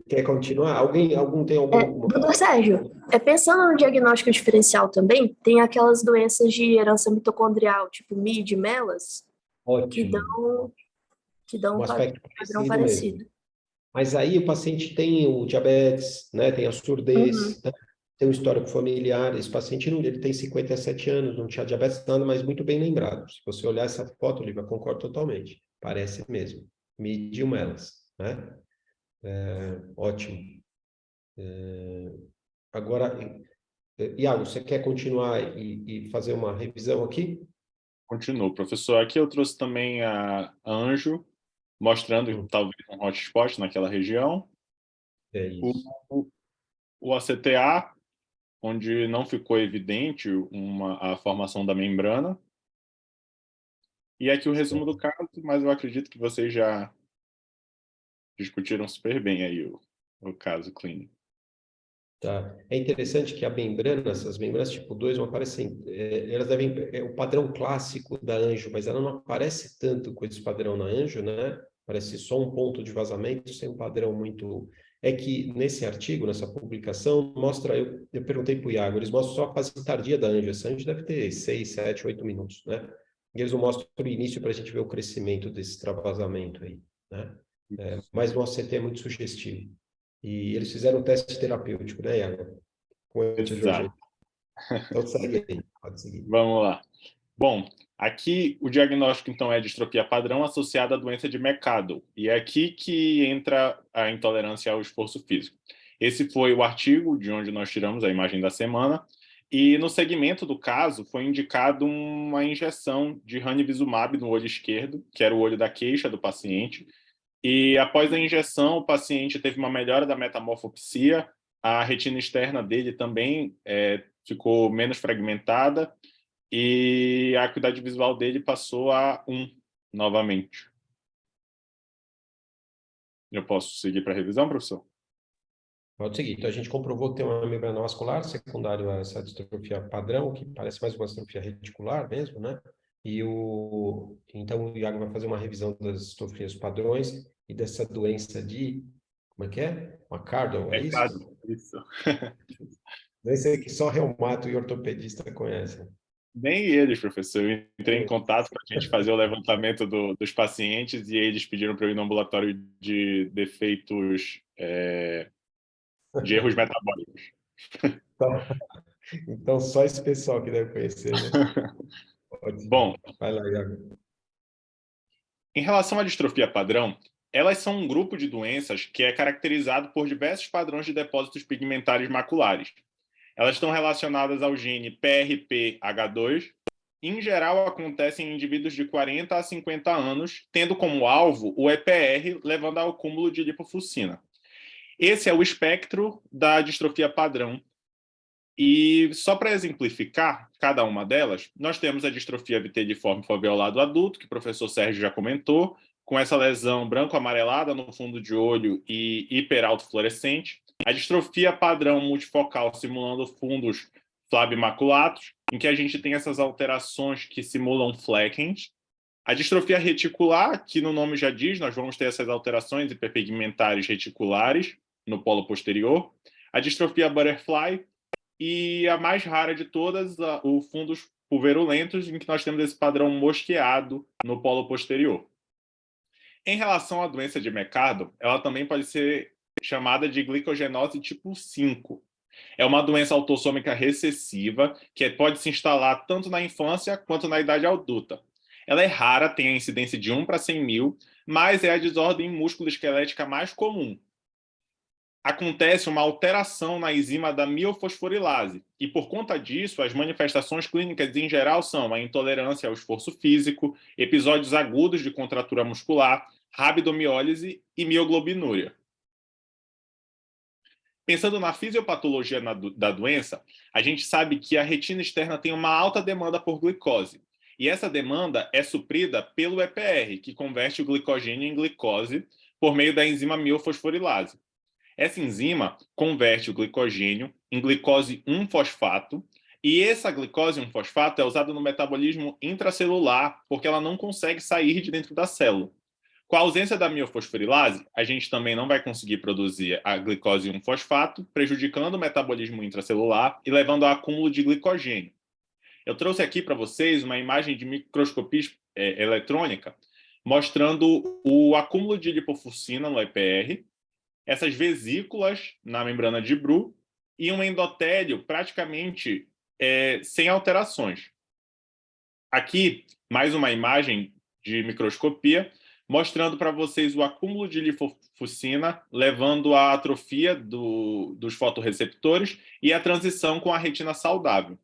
Quer continuar? Algum tem alguma? Doutor Sérgio, pensando no diagnóstico diferencial também, tem aquelas doenças de herança mitocondrial, tipo MID, MELAS, que dão um aspecto padrão parecido. Mas aí o paciente tem o diabetes, né? Tem a surdez, né? Tem um histórico familiar. Esse paciente ele tem 57 anos, não tinha diabetes nada, mas muito bem lembrado. Se você olhar essa foto, Lívia, concordo totalmente. Parece mesmo. medium elas, né? Ótimo. Agora, Iago, você quer continuar e fazer uma revisão aqui? Continuo, professor. Aqui eu trouxe também a Anjo, mostrando talvez um hotspot naquela região. É isso. O ACTA, onde não ficou evidente a formação da membrana. E aqui o resumo do caso, mas eu acredito que vocês já discutiram super bem aí o caso clínico. Tá. É interessante que a membrana, essas membranas tipo 2 não aparecem, elas devem, é o padrão clássico da Anjo, mas ela não aparece tanto com esse padrão na Anjo, né? Parece só um ponto de vazamento, sem um padrão muito... É que nesse artigo, nessa publicação, mostra, eu perguntei para o Iago, eles mostram só a fase tardia da Anjo, essa Anjo deve ter 6, 7, 8 minutos, né? E eles não mostram o início para a gente ver o crescimento desse extravasamento aí, né? Mas o OCT é muito sugestivo. E eles fizeram um teste terapêutico, né, Iago? Com Exato. Então, segue aí, pode seguir. Vamos lá. Bom, aqui o diagnóstico, então, é distrofia padrão associada à doença de McArdle. E é aqui que entra a intolerância ao esforço físico. Esse foi o artigo de onde nós tiramos a imagem da semana. E no segmento do caso, foi indicado uma injeção de ranibizumab no olho esquerdo, que era o olho da queixa do paciente. E após a injeção, o paciente teve uma melhora da metamorfopsia, a retina externa dele também ficou menos fragmentada, e a acuidade visual dele passou a 1 novamente. Eu posso seguir para a revisão, professor? Pode seguir. Então, a gente comprovou que tem uma membrana vascular secundária a essa distrofia padrão, que parece mais uma distrofia reticular mesmo, né? Então, o Iago vai fazer uma revisão das distrofias padrões e dessa doença de... Como é que é? McArdle, é isso? Isso. Doença que só reumato e ortopedista conhecem. Nem eles, professor. Eu entrei em contato para a gente fazer o levantamento dos pacientes e eles pediram para eu ir no ambulatório de defeitos, de erros metabólicos. Então, só esse pessoal que deve conhecer, né? Bom, vai lá, Iago. em relação à distrofia padrão, elas são um grupo de doenças que é caracterizado por diversos padrões de depósitos pigmentares maculares. Elas estão relacionadas ao gene PRPH2 e, em geral, acontecem em indivíduos de 40 a 50 anos, tendo como alvo o EPR, levando ao acúmulo de lipofuscina. Esse é o espectro da distrofia padrão. E só para exemplificar cada uma delas, nós temos a distrofia viteliforme foveolado adulto, que o professor Sérgio já comentou, com essa lesão branco-amarelada no fundo de olho e hiperautofluorescente. A distrofia padrão multifocal simulando fundos flabimaculatos, em que a gente tem essas alterações que simulam fleckings. A distrofia reticular, que no nome já diz, nós vamos ter essas alterações hiperpigmentares reticulares no polo posterior. A distrofia butterfly, e a mais rara de todas, o fundos pulverulentos, em que nós temos esse padrão mosqueado no polo posterior. Em relação à doença de McArdle, ela também pode ser chamada de glicogenose tipo 5. É uma doença autossômica recessiva que pode se instalar tanto na infância quanto na idade adulta. Ela é rara, tem a incidência de 1 para 100 mil, mas é a desordem musculoesquelética mais comum. Acontece uma alteração na enzima da miofosforilase, e por conta disso, as manifestações clínicas em geral são a intolerância ao esforço físico, episódios agudos de contratura muscular, rabdomiólise e mioglobinúria. Pensando na fisiopatologia da doença, a gente sabe que a retina externa tem uma alta demanda por glicose, e essa demanda é suprida pelo EPR, que converte o glicogênio em glicose por meio da enzima miofosforilase. Essa enzima converte o glicogênio em glicose 1-fosfato, e essa glicose 1-fosfato é usada no metabolismo intracelular porque ela não consegue sair de dentro da célula. Com a ausência da miofosforilase, a gente também não vai conseguir produzir a glicose 1-fosfato, prejudicando o metabolismo intracelular e levando ao acúmulo de glicogênio. Eu trouxe aqui para vocês uma imagem de microscopia eletrônica mostrando o acúmulo de lipofuscina no EPR, essas vesículas na membrana de Bru e um endotélio praticamente sem alterações. Aqui, mais uma imagem de microscopia mostrando para vocês o acúmulo de lipofuscina, levando à atrofia dos fotorreceptores e a transição com a retina saudável.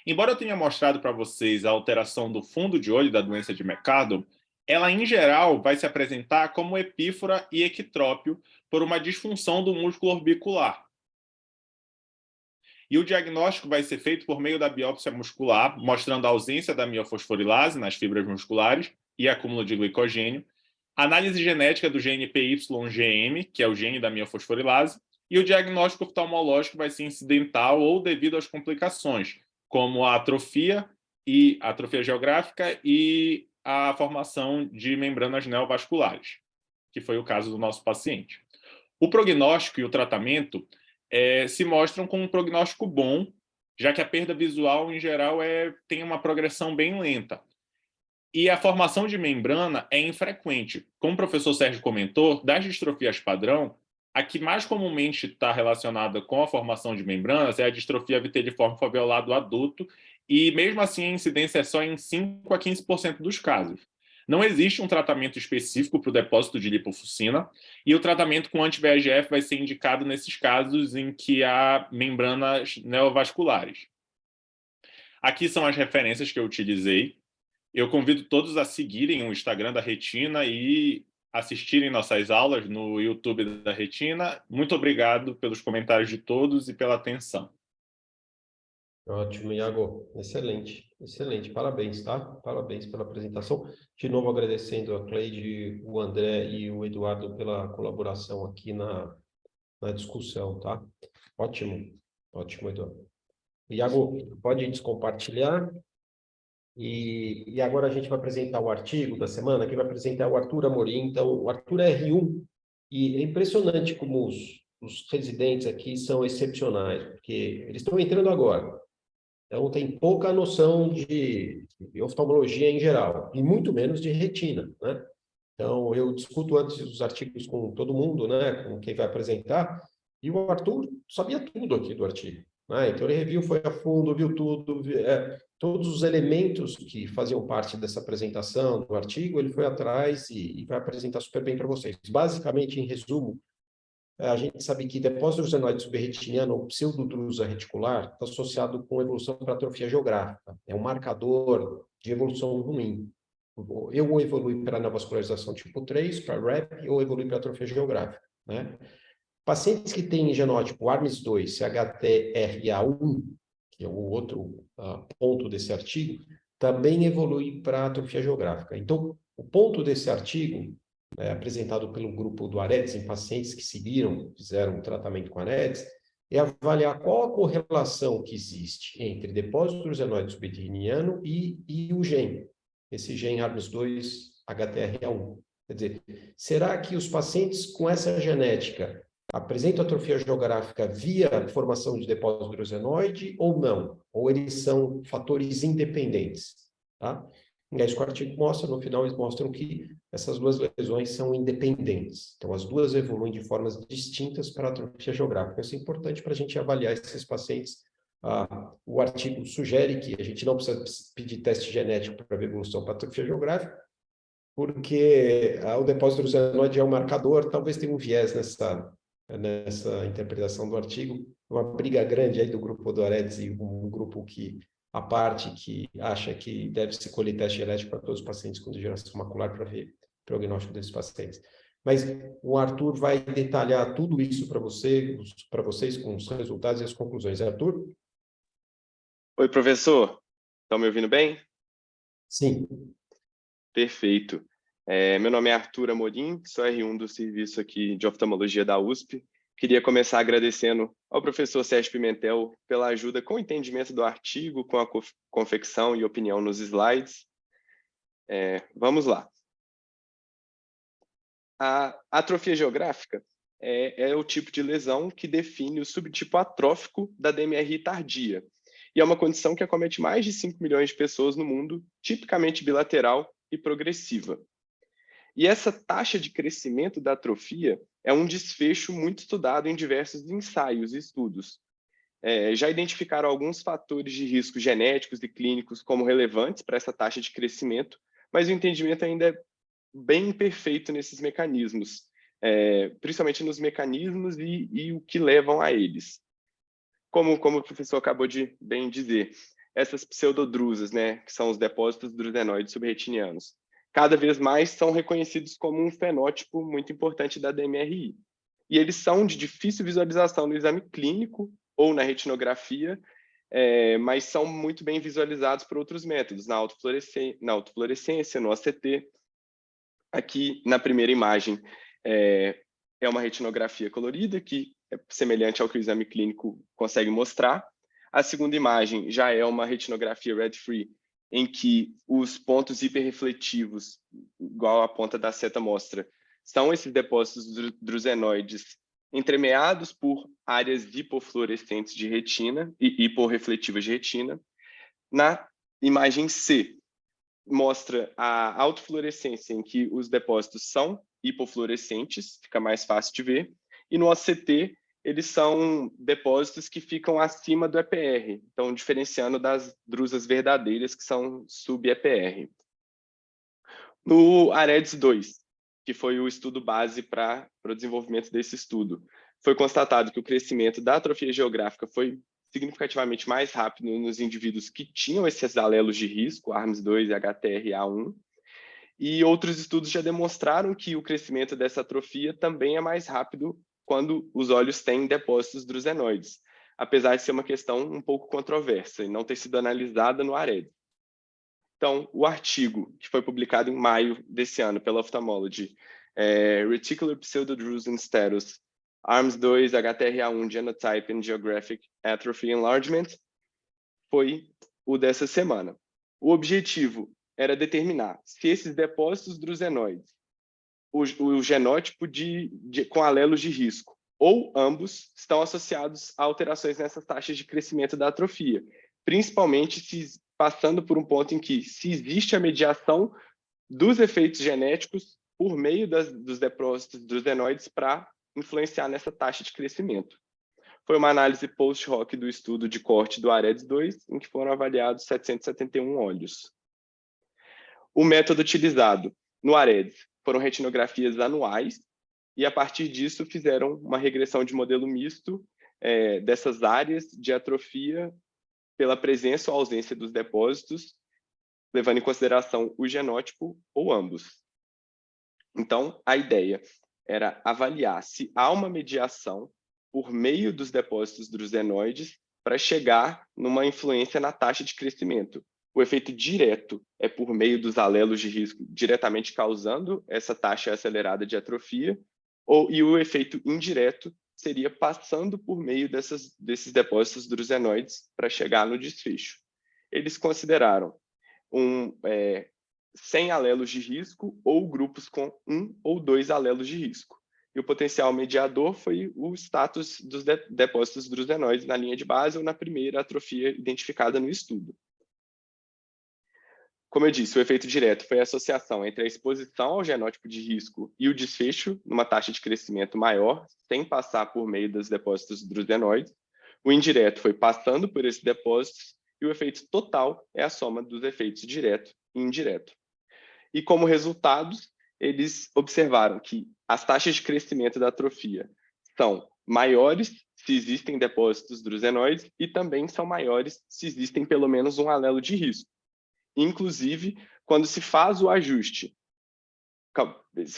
Embora eu tenha mostrado para vocês a alteração do fundo de olho da doença de McArdle, ela, em geral, vai se apresentar como epífora e equitrópio por uma disfunção do músculo orbicular. E o diagnóstico vai ser feito por meio da biópsia muscular, mostrando a ausência da miofosforilase nas fibras musculares e acúmulo de glicogênio, análise genética do gene PYGM, que é o gene da miofosforilase, e o diagnóstico oftalmológico vai ser incidental ou devido às complicações, como a atrofia geográfica e a formação de membranas neovasculares, que foi o caso do nosso paciente. O prognóstico e o tratamento se mostram com um prognóstico bom, já que a perda visual, em geral, tem uma progressão bem lenta. E a formação de membrana é infrequente. Como o professor Sérgio comentou, das distrofias padrão, a que mais comumente está relacionada com a formação de membranas é a distrofia viteliforme foveolado adulto, e mesmo assim a incidência é só em 5 a 15% dos casos. Não existe um tratamento específico para o depósito de lipofuscina, e o tratamento com anti-VEGF vai ser indicado nesses casos em que há membranas neovasculares. Aqui são as referências que eu utilizei. Eu convido todos a seguirem o Instagram da Retina e assistirem nossas aulas no YouTube da Retina. Muito obrigado pelos comentários de todos e pela atenção. Ótimo, Iago. Excelente, excelente. Parabéns, tá? Parabéns pela apresentação. De novo, agradecendo a Cleide, o André e o Eduardo pela colaboração aqui na discussão, tá? Ótimo, ótimo, Eduardo. Iago, pode descompartilhar. E agora a gente vai apresentar o artigo da semana, que vai apresentar o Arthur Amorim. Então, o Arthur é R1, e é impressionante como os residentes aqui são excepcionais, porque eles estão entrando agora. Então, tem pouca noção de oftalmologia em geral, e muito menos de retina, né? Então, eu discuto antes os artigos com todo mundo, né? Com quem vai apresentar, e o Arthur sabia tudo aqui do artigo, né? Então, ele reviu, foi a fundo, viu tudo, todos os elementos que faziam parte dessa apresentação do artigo, ele foi atrás e vai apresentar super bem para vocês. Basicamente, em resumo, a gente sabe que depósito do senoide subretiniano, ou pseudodrusa reticular, está associado com evolução para atrofia geográfica. É um marcador de evolução ruim. Ou evolui para neovascularização tipo 3, para REP, ou evolui para atrofia geográfica, né? Pacientes que têm genótipo ARMS2, CHTRA1, que é o outro ponto desse artigo, também evolui para atrofia geográfica. Então, o ponto desse artigo apresentado pelo grupo do AREDS em pacientes que fizeram tratamento com AREDS, é avaliar qual a correlação que existe entre depósito do senoide subretiniano e o gene, esse gene ARMS2 HTRA1. Quer dizer, será que os pacientes com essa genética apresentam atrofia geográfica via formação de depósito do senoide ou não? Ou eles são fatores independentes, tá? E é isso que o artigo mostra. No final, eles mostram que essas duas lesões são independentes. Então, as duas evoluem de formas distintas para a atrofia geográfica. Isso é importante para a gente avaliar esses pacientes. O artigo sugere que a gente não precisa pedir teste genético para ver evolução para a atrofia geográfica, porque o depósito do senoide é um marcador, talvez tenha um viés nessa interpretação do artigo. Uma briga grande aí do grupo do AREDS e um grupo a parte que acha que deve-se colher teste genético para todos os pacientes com degeneração macular para ver o prognóstico desses pacientes. Mas o Arthur vai detalhar tudo isso para vocês com os resultados e as conclusões. Arthur? Oi, professor. Estão me ouvindo bem? Sim. Perfeito. Meu nome é Arthur Amorim, sou R1 do serviço aqui de oftalmologia da USP. Queria começar agradecendo ao professor Sérgio Pimentel pela ajuda com o entendimento do artigo, com a confecção e opinião nos slides. Vamos lá. A atrofia geográfica é o tipo de lesão que define o subtipo atrófico da DMRI tardia. E é uma condição que acomete mais de 5 milhões de pessoas no mundo, tipicamente bilateral e progressiva. E essa taxa de crescimento da atrofia é um desfecho muito estudado em diversos ensaios e estudos. Já identificaram alguns fatores de risco genéticos e clínicos como relevantes para essa taxa de crescimento, mas o entendimento ainda é bem imperfeito nesses mecanismos, principalmente nos mecanismos e o que levam a eles. Como o professor acabou de bem dizer, essas pseudodrusas, né, que são os depósitos drusenoides subretinianos, cada vez mais são reconhecidos como um fenótipo muito importante da DMRI. E eles são de difícil visualização no exame clínico ou na retinografia, mas são muito bem visualizados por outros métodos, na autofluorescência, no OCT. Aqui, na primeira imagem, é uma retinografia colorida, que é semelhante ao que o exame clínico consegue mostrar. A segunda imagem já é uma retinografia red-free, em que os pontos hiperrefletivos, igual a ponta da seta mostra, são esses depósitos drusenoides entremeados por áreas hipofluorescentes de retina e hiporrefletivas de retina. Na imagem C, mostra a autofluorescência, em que os depósitos são hipofluorescentes, fica mais fácil de ver, e no OCT, eles são depósitos que ficam acima do EPR, então diferenciando das drusas verdadeiras, que são sub-EPR. No AREDS 2, que foi o estudo base para o desenvolvimento desse estudo, foi constatado que o crescimento da atrofia geográfica foi significativamente mais rápido nos indivíduos que tinham esses alelos de risco, ARMS2 e HTRA1, e outros estudos já demonstraram que o crescimento dessa atrofia também é mais rápido quando os olhos têm depósitos drusenoides, apesar de ser uma questão um pouco controversa e não ter sido analisada no ARED. Então, o artigo que foi publicado em maio desse ano pela Ophthalmology, Reticular Pseudodrusen Status, ARMS2, HTRA1 Genotype and Geographic Atrophy Enlargement, foi o dessa semana. O objetivo era determinar se esses depósitos drusenoides, o genótipo com alelos de risco, ou ambos, estão associados a alterações nessas taxas de crescimento da atrofia, principalmente passando por um ponto em que, se existe a mediação dos efeitos genéticos por meio dos depósitos drusenoides para influenciar nessa taxa de crescimento. Foi uma análise post-hoc do estudo de corte do AREDS 2, em que foram avaliados 771 olhos. O método utilizado no AREDS foram retinografias anuais, e a partir disso fizeram uma regressão de modelo misto dessas áreas de atrofia pela presença ou ausência dos depósitos, levando em consideração o genótipo ou ambos. Então, a ideia era avaliar se há uma mediação por meio dos depósitos drusenoides para chegar numa influência na taxa de crescimento. O efeito direto é por meio dos alelos de risco, diretamente causando essa taxa acelerada de atrofia, e o efeito indireto seria passando por meio desses depósitos drusenoides para chegar no desfecho. Eles consideraram 100 alelos de risco ou grupos com 1 ou 2 alelos de risco. E o potencial mediador foi o status dos depósitos drusenoides na linha de base ou na primeira atrofia identificada no estudo. Como eu disse, o efeito direto foi a associação entre a exposição ao genótipo de risco e o desfecho numa taxa de crescimento maior, sem passar por meio dos depósitos drusenoides. O indireto foi passando por esses depósitos, e o efeito total é a soma dos efeitos direto e indireto. E como resultados, eles observaram que as taxas de crescimento da atrofia são maiores se existem depósitos drusenoides e também são maiores se existem pelo menos um alelo de risco. Inclusive, quando se faz o ajuste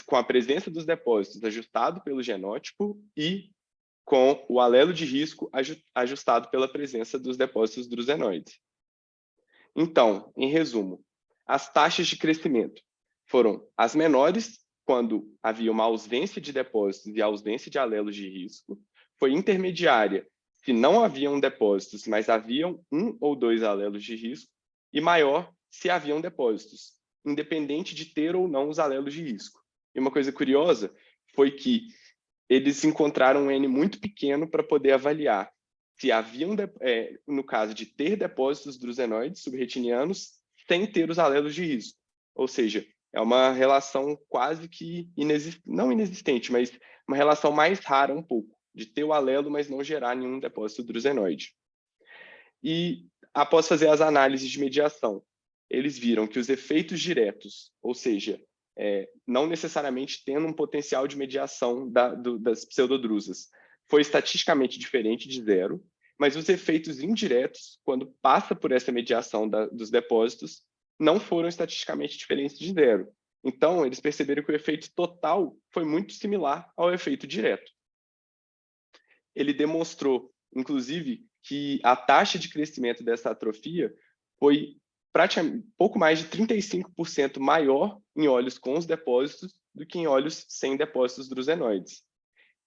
com a presença dos depósitos ajustado pelo genótipo e com o alelo de risco ajustado pela presença dos depósitos drusenoides. Então, em resumo, as taxas de crescimento foram as menores quando havia uma ausência de depósitos e ausência de alelos de risco, foi intermediária se não haviam depósitos, mas haviam 1 ou 2 alelos de risco, e maior se haviam depósitos, independente de ter ou não os alelos de risco. E uma coisa curiosa foi que eles encontraram um N muito pequeno para poder avaliar se haviam, no caso de ter depósitos drusenoides subretinianos, sem ter os alelos de risco. Ou seja, é uma relação quase que não inexistente, mas uma relação mais rara um pouco, de ter o alelo, mas não gerar nenhum depósito drusenoide. E após fazer as análises de mediação, eles viram que os efeitos diretos, ou seja, não necessariamente tendo um potencial de mediação das pseudodrusas. Foi estatisticamente diferente de zero, mas os efeitos indiretos, quando passa por essa mediação dos depósitos, não foram estatisticamente diferentes de zero. Então, eles perceberam que o efeito total foi muito similar ao efeito direto. Ele demonstrou, inclusive, que a taxa de crescimento dessa atrofia foi praticamente pouco mais de 35% maior em óleos com os depósitos do que em óleos sem depósitos drusenoides.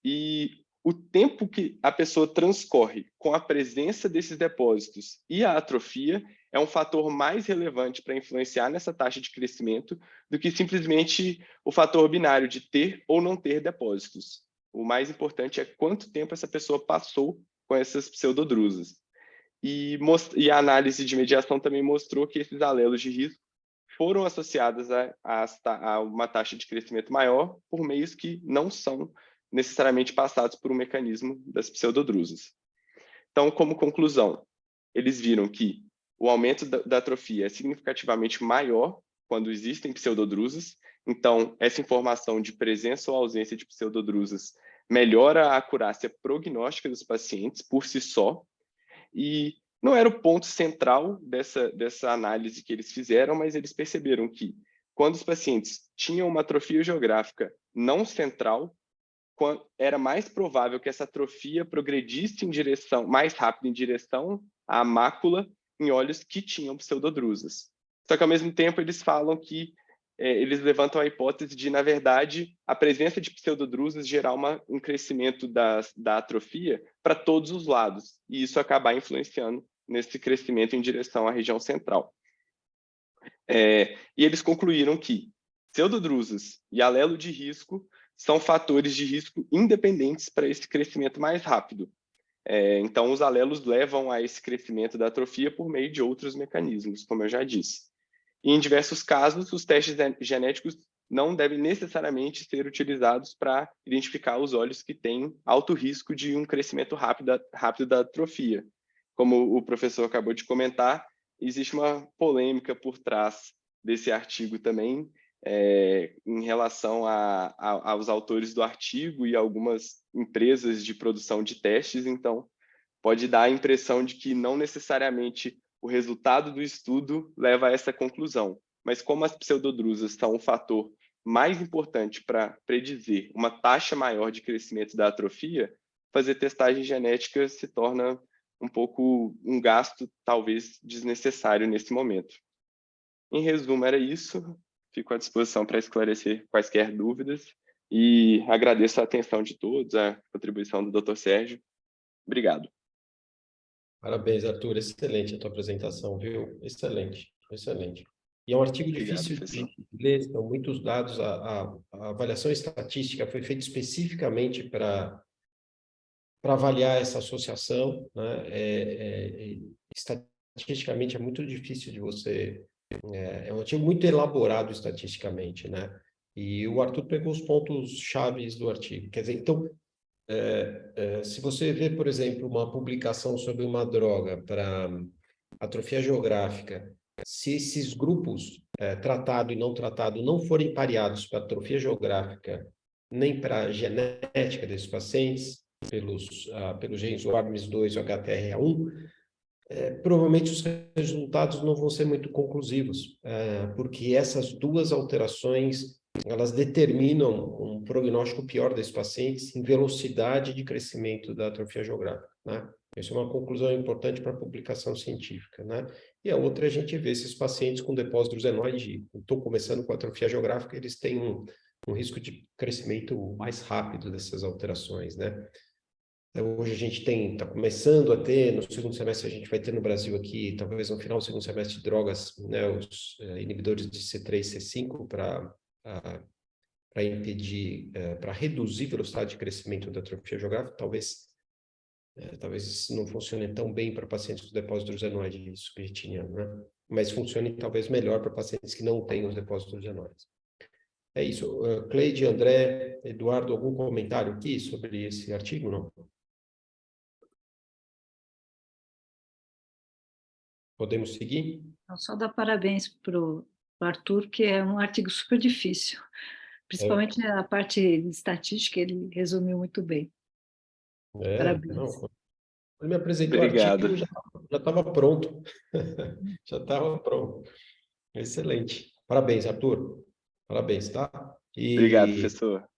E o tempo que a pessoa transcorre com a presença desses depósitos e a atrofia é um fator mais relevante para influenciar nessa taxa de crescimento do que simplesmente o fator binário de ter ou não ter depósitos. O mais importante é quanto tempo essa pessoa passou com essas pseudodrusas. E a análise de mediação também mostrou que esses alelos de risco foram associados a uma taxa de crescimento maior por meios que não são necessariamente passados por um mecanismo das pseudodrusas. Então, como conclusão, eles viram que o aumento da atrofia é significativamente maior quando existem pseudodrusas. Então, essa informação de presença ou ausência de pseudodrusas melhora a acurácia prognóstica dos pacientes por si só. E não era o ponto central dessa análise que eles fizeram, mas eles perceberam que quando os pacientes tinham uma atrofia geográfica não central, era mais provável que essa atrofia progredisse mais rápido em direção à mácula em olhos que tinham pseudodrusas. Só que, ao mesmo tempo, eles falam que eles levantam a hipótese de, na verdade, a presença de pseudodrusas gerar um crescimento da atrofia para todos os lados, e isso acabar influenciando nesse crescimento em direção à região central. E eles concluíram que pseudodrusas e alelo de risco são fatores de risco independentes para esse crescimento mais rápido. Então, os alelos levam a esse crescimento da atrofia por meio de outros mecanismos, como eu já disse. E, em diversos casos, os testes genéticos não devem necessariamente ser utilizados para identificar os olhos que têm alto risco de um crescimento rápido da atrofia. Como o professor acabou de comentar, existe uma polêmica por trás desse artigo também, em relação aos autores do artigo e algumas empresas de produção de testes. Então, pode dar a impressão de que não necessariamente o resultado do estudo leva a essa conclusão, mas como as pseudodrusas são um fator mais importante para predizer uma taxa maior de crescimento da atrofia, fazer testagem genética se torna um pouco um gasto talvez desnecessário nesse momento. Em resumo, era isso. Fico à disposição para esclarecer quaisquer dúvidas e agradeço a atenção de todos, a contribuição do Dr. Sérgio. Obrigado. Parabéns, Arthur. Excelente a tua apresentação, viu? Excelente, excelente. E é um artigo difícil de ler, são muitos dados. A avaliação estatística foi feita especificamente para avaliar essa associação, né? Estatisticamente é muito difícil de você... É um artigo muito elaborado estatisticamente, né? E o Arthur pegou os pontos chaves do artigo. Quer dizer, então, se você vê, por exemplo, uma publicação sobre uma droga para atrofia geográfica, se esses grupos, tratado e não tratado, não forem pareados para atrofia geográfica, nem para a genética desses pacientes, pelos genes OARMS2 e HTRA1, provavelmente os resultados não vão ser muito conclusivos, porque essas duas alterações, elas determinam um prognóstico pior desses pacientes em velocidade de crescimento da atrofia geográfica, né? Essa é uma conclusão importante para a publicação científica, né? E a outra, a gente vê esses pacientes com depósito drusenoide, estou começando com atrofia geográfica, eles têm um risco de crescimento mais rápido dessas alterações, né? Hoje a gente está começando a ter, no segundo semestre a gente vai ter no Brasil aqui, talvez no final do segundo semestre, drogas, né, os inibidores de C3 e C5 para impedir, para reduzir a velocidade de crescimento da atrofia geográfica. Talvez isso não funcione tão bem para pacientes com depósito drusenoide subretiniano, né? Mas funcione talvez melhor para pacientes que não têm os depósitos drusenoides. É isso. Cleide, André, Eduardo, algum comentário aqui sobre esse artigo, não? Podemos seguir? Só dar parabéns para o Arthur, que é um artigo super difícil, principalmente a parte de estatística, ele resumiu muito bem. Parabéns. Não, quando ele me apresentou o Obrigado. artigo, já estava pronto. Já estava pronto. Excelente. Parabéns, Arthur. Parabéns, tá? Obrigado, E professor.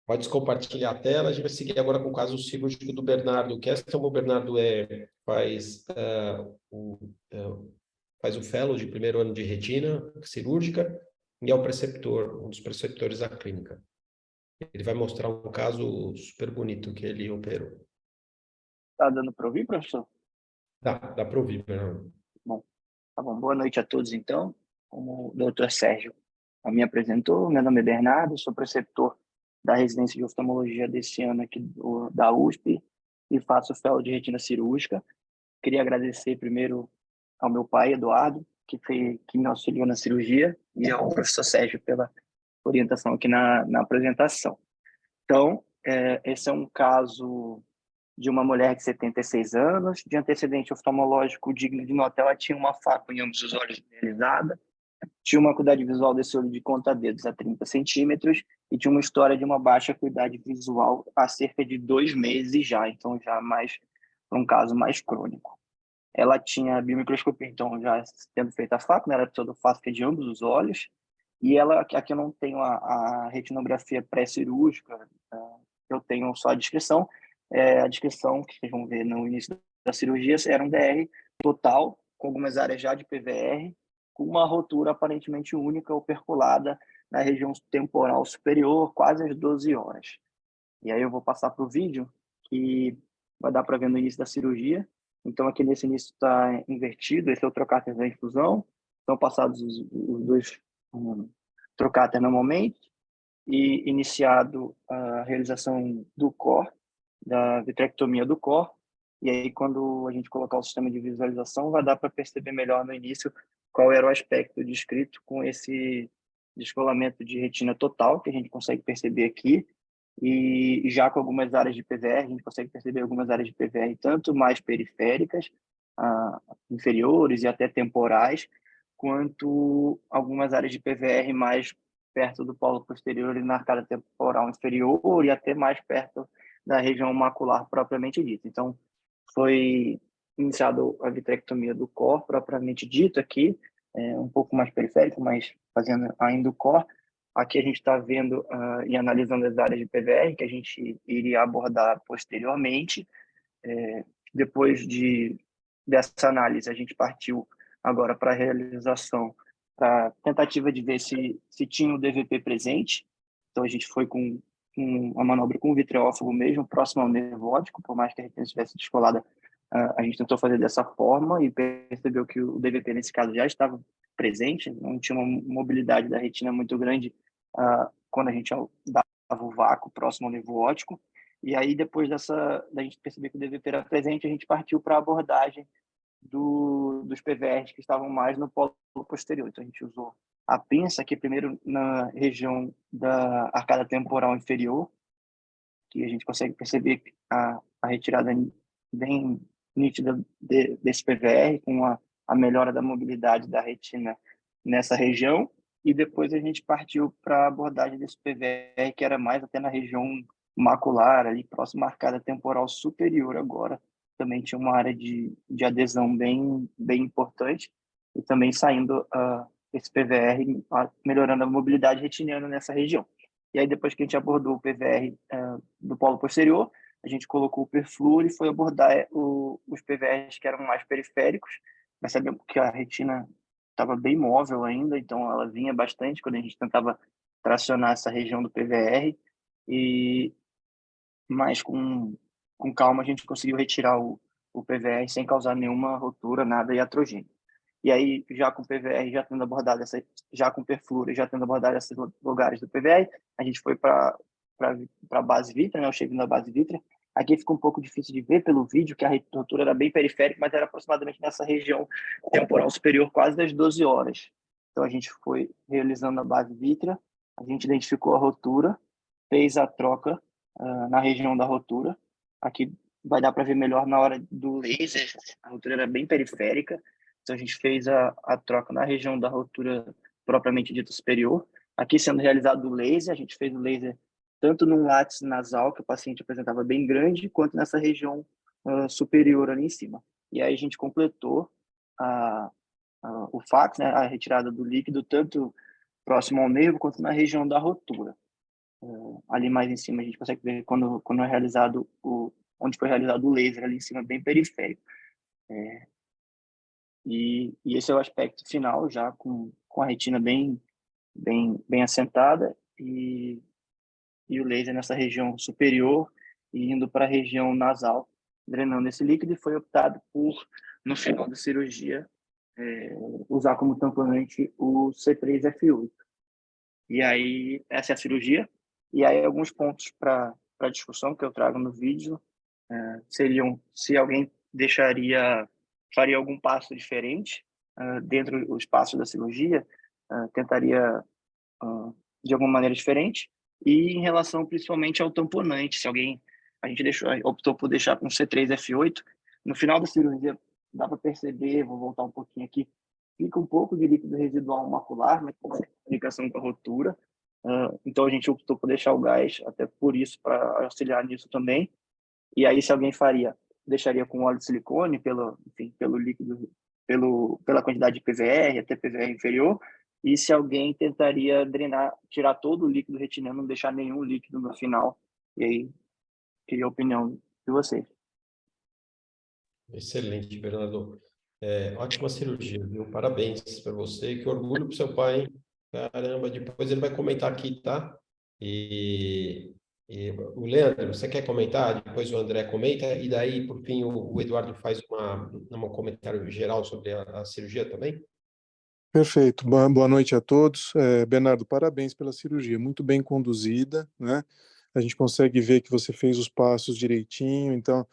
pode compartilhar a tela. A gente vai seguir agora com o caso cirúrgico do Bernardo Keston. O Bernardo faz o fellow de primeiro ano de retina cirúrgica e é o preceptor, um dos preceptores da clínica. Ele vai mostrar um caso super bonito que ele operou. Tá dando para ouvir, professor? Dá para ouvir, Bernardo. Bom, tá bom. Boa noite a todos, então. Como o doutor Sérgio me apresentou, meu nome é Bernardo, sou preceptor da residência de oftalmologia desse ano aqui da USP e faço fellow de retina cirúrgica. Queria agradecer primeiro ao meu pai, Eduardo, que me auxiliou na cirurgia, e ao professor Sérgio pela orientação aqui na apresentação. Então, esse é um caso de uma mulher de 76 anos, de antecedente oftalmológico digno de nota. Ela tinha uma fácula em ambos os olhos realizada, tinha uma acuidade visual desse olho de conta-dedos a 30 centímetros e tinha uma história de uma baixa acuidade visual há cerca de 2 meses já, então já mais um caso mais crônico. Ela tinha biomicroscopia, então já tendo feito a fácula, era pseudofásica de ambos os olhos, e ela, aqui eu não tenho a retinografia pré-cirúrgica, eu tenho só a descrição que vocês vão ver no início da cirurgia, era um DR total, com algumas áreas já de PVR, com uma rotura aparentemente única operculada na região temporal superior, quase às 12 horas. E aí eu vou passar para o vídeo, que vai dar para ver no início da cirurgia. Então, aqui nesse início está invertido, esse é o trocáter da infusão, estão passados os dois trocáter normalmente, e iniciado a realização do core, da vitrectomia do core, e aí quando a gente colocar o sistema de visualização, vai dar para perceber melhor no início qual era o aspecto descrito com esse descolamento de retina total, que a gente consegue perceber aqui, e já com algumas áreas de PVR, a gente consegue perceber algumas áreas de PVR tanto mais periféricas, inferiores e até temporais, quanto algumas áreas de PVR mais perto do polo posterior e na arcada temporal inferior e até mais perto da região macular propriamente dita. Então, foi iniciado a vitrectomia do core propriamente dito aqui, um pouco mais periférico, mas fazendo ainda o core. Aqui a gente está vendo e analisando as áreas de PVR que a gente iria abordar posteriormente. Depois dessa análise, a gente partiu agora para a realização, para a tentativa de ver se tinha o DVP presente. Então, a gente foi com uma manobra com vitreófago mesmo, próximo ao nervo óptico, por mais que a retina estivesse descolada, a gente tentou fazer dessa forma e percebeu que o DVP, nesse caso, já estava presente, não tinha uma mobilidade da retina muito grande quando a gente dava o vácuo próximo ao nervo óptico. E aí, depois da gente perceber que o DVP era presente, a gente partiu para a abordagem dos PVRs que estavam mais no polo posterior. Então, a gente usou a pinça aqui primeiro na região da arcada temporal inferior, que a gente consegue perceber a retirada bem nítida desse PVR, com a melhora da mobilidade da retina nessa região, e depois a gente partiu para a abordagem desse PVR, que era mais até na região macular, ali próximo à arcada temporal superior agora, também tinha uma área de adesão bem importante, e também saindo esse PVR, melhorando a mobilidade retiniana nessa região. E aí, depois que a gente abordou o PVR do polo posterior, a gente colocou o perfluor e foi abordar os PVRs que eram mais periféricos. Nós sabemos que a retina estava bem móvel ainda, então ela vinha bastante quando a gente tentava tracionar essa região do PVR, mas com calma a gente conseguiu retirar o PVR sem causar nenhuma rotura, nada iatrogênico. E aí, já com o PVR, já tendo abordado já com o perfluor, já tendo abordado esses lugares do PVR, a gente foi para a base vítrea, né, o shape da base vítrea. Aqui fica um pouco difícil de ver pelo vídeo, que a rotura era bem periférica, mas era aproximadamente nessa região temporal superior, quase das 12 horas. Então, a gente foi realizando a base vítrea, a gente identificou a rotura, fez a troca na região da rotura. Aqui vai dar para ver melhor na hora do laser, a rotura era bem periférica, então a gente fez a troca na região da rotura propriamente dito superior. Aqui sendo realizado o laser, a gente fez o laser tanto num látice nasal, que o paciente apresentava bem grande, quanto nessa região superior ali em cima. E aí a gente completou o fax, né, a retirada do líquido, tanto próximo ao nervo quanto na região da rotura. Ali mais em cima a gente consegue ver quando é realizado onde foi realizado o laser, ali em cima, bem periférico. E esse é o aspecto final, já com a retina bem assentada e o laser nessa região superior e indo para a região nasal, drenando esse líquido, e foi optado por, no final da cirurgia, usar como tamponante o C3F8. E aí, essa é a cirurgia. E aí, alguns pontos para discussão que eu trago no vídeo seriam se alguém faria algum passo diferente dentro dos passos da cirurgia, tentaria de alguma maneira diferente, e em relação principalmente ao tamponante, se a gente optou por deixar com C3F8, no final da cirurgia dá para perceber, vou voltar um pouquinho aqui, fica um pouco de líquido residual macular, mas com comunicação com a rotura, então a gente optou por deixar o gás, até por isso, para auxiliar nisso também. E aí, se alguém deixaria com óleo de silicone, pelo líquido, pela quantidade de PVR, até PVR inferior, e se alguém tentaria tirar todo o líquido retinano, não deixar nenhum líquido no final. E aí, queria a opinião de vocês. Excelente, Bernardo. Ótima cirurgia, viu? Parabéns para você. Que orgulho para seu pai, hein? Caramba, depois ele vai comentar aqui, tá? E o Leandro, você quer comentar? Depois o André comenta, e daí, por fim, o Eduardo faz um comentário geral sobre a cirurgia também? Perfeito. Boa noite a todos. Bernardo, parabéns pela cirurgia, muito bem conduzida, né? A gente consegue ver que você fez os passos direitinho, então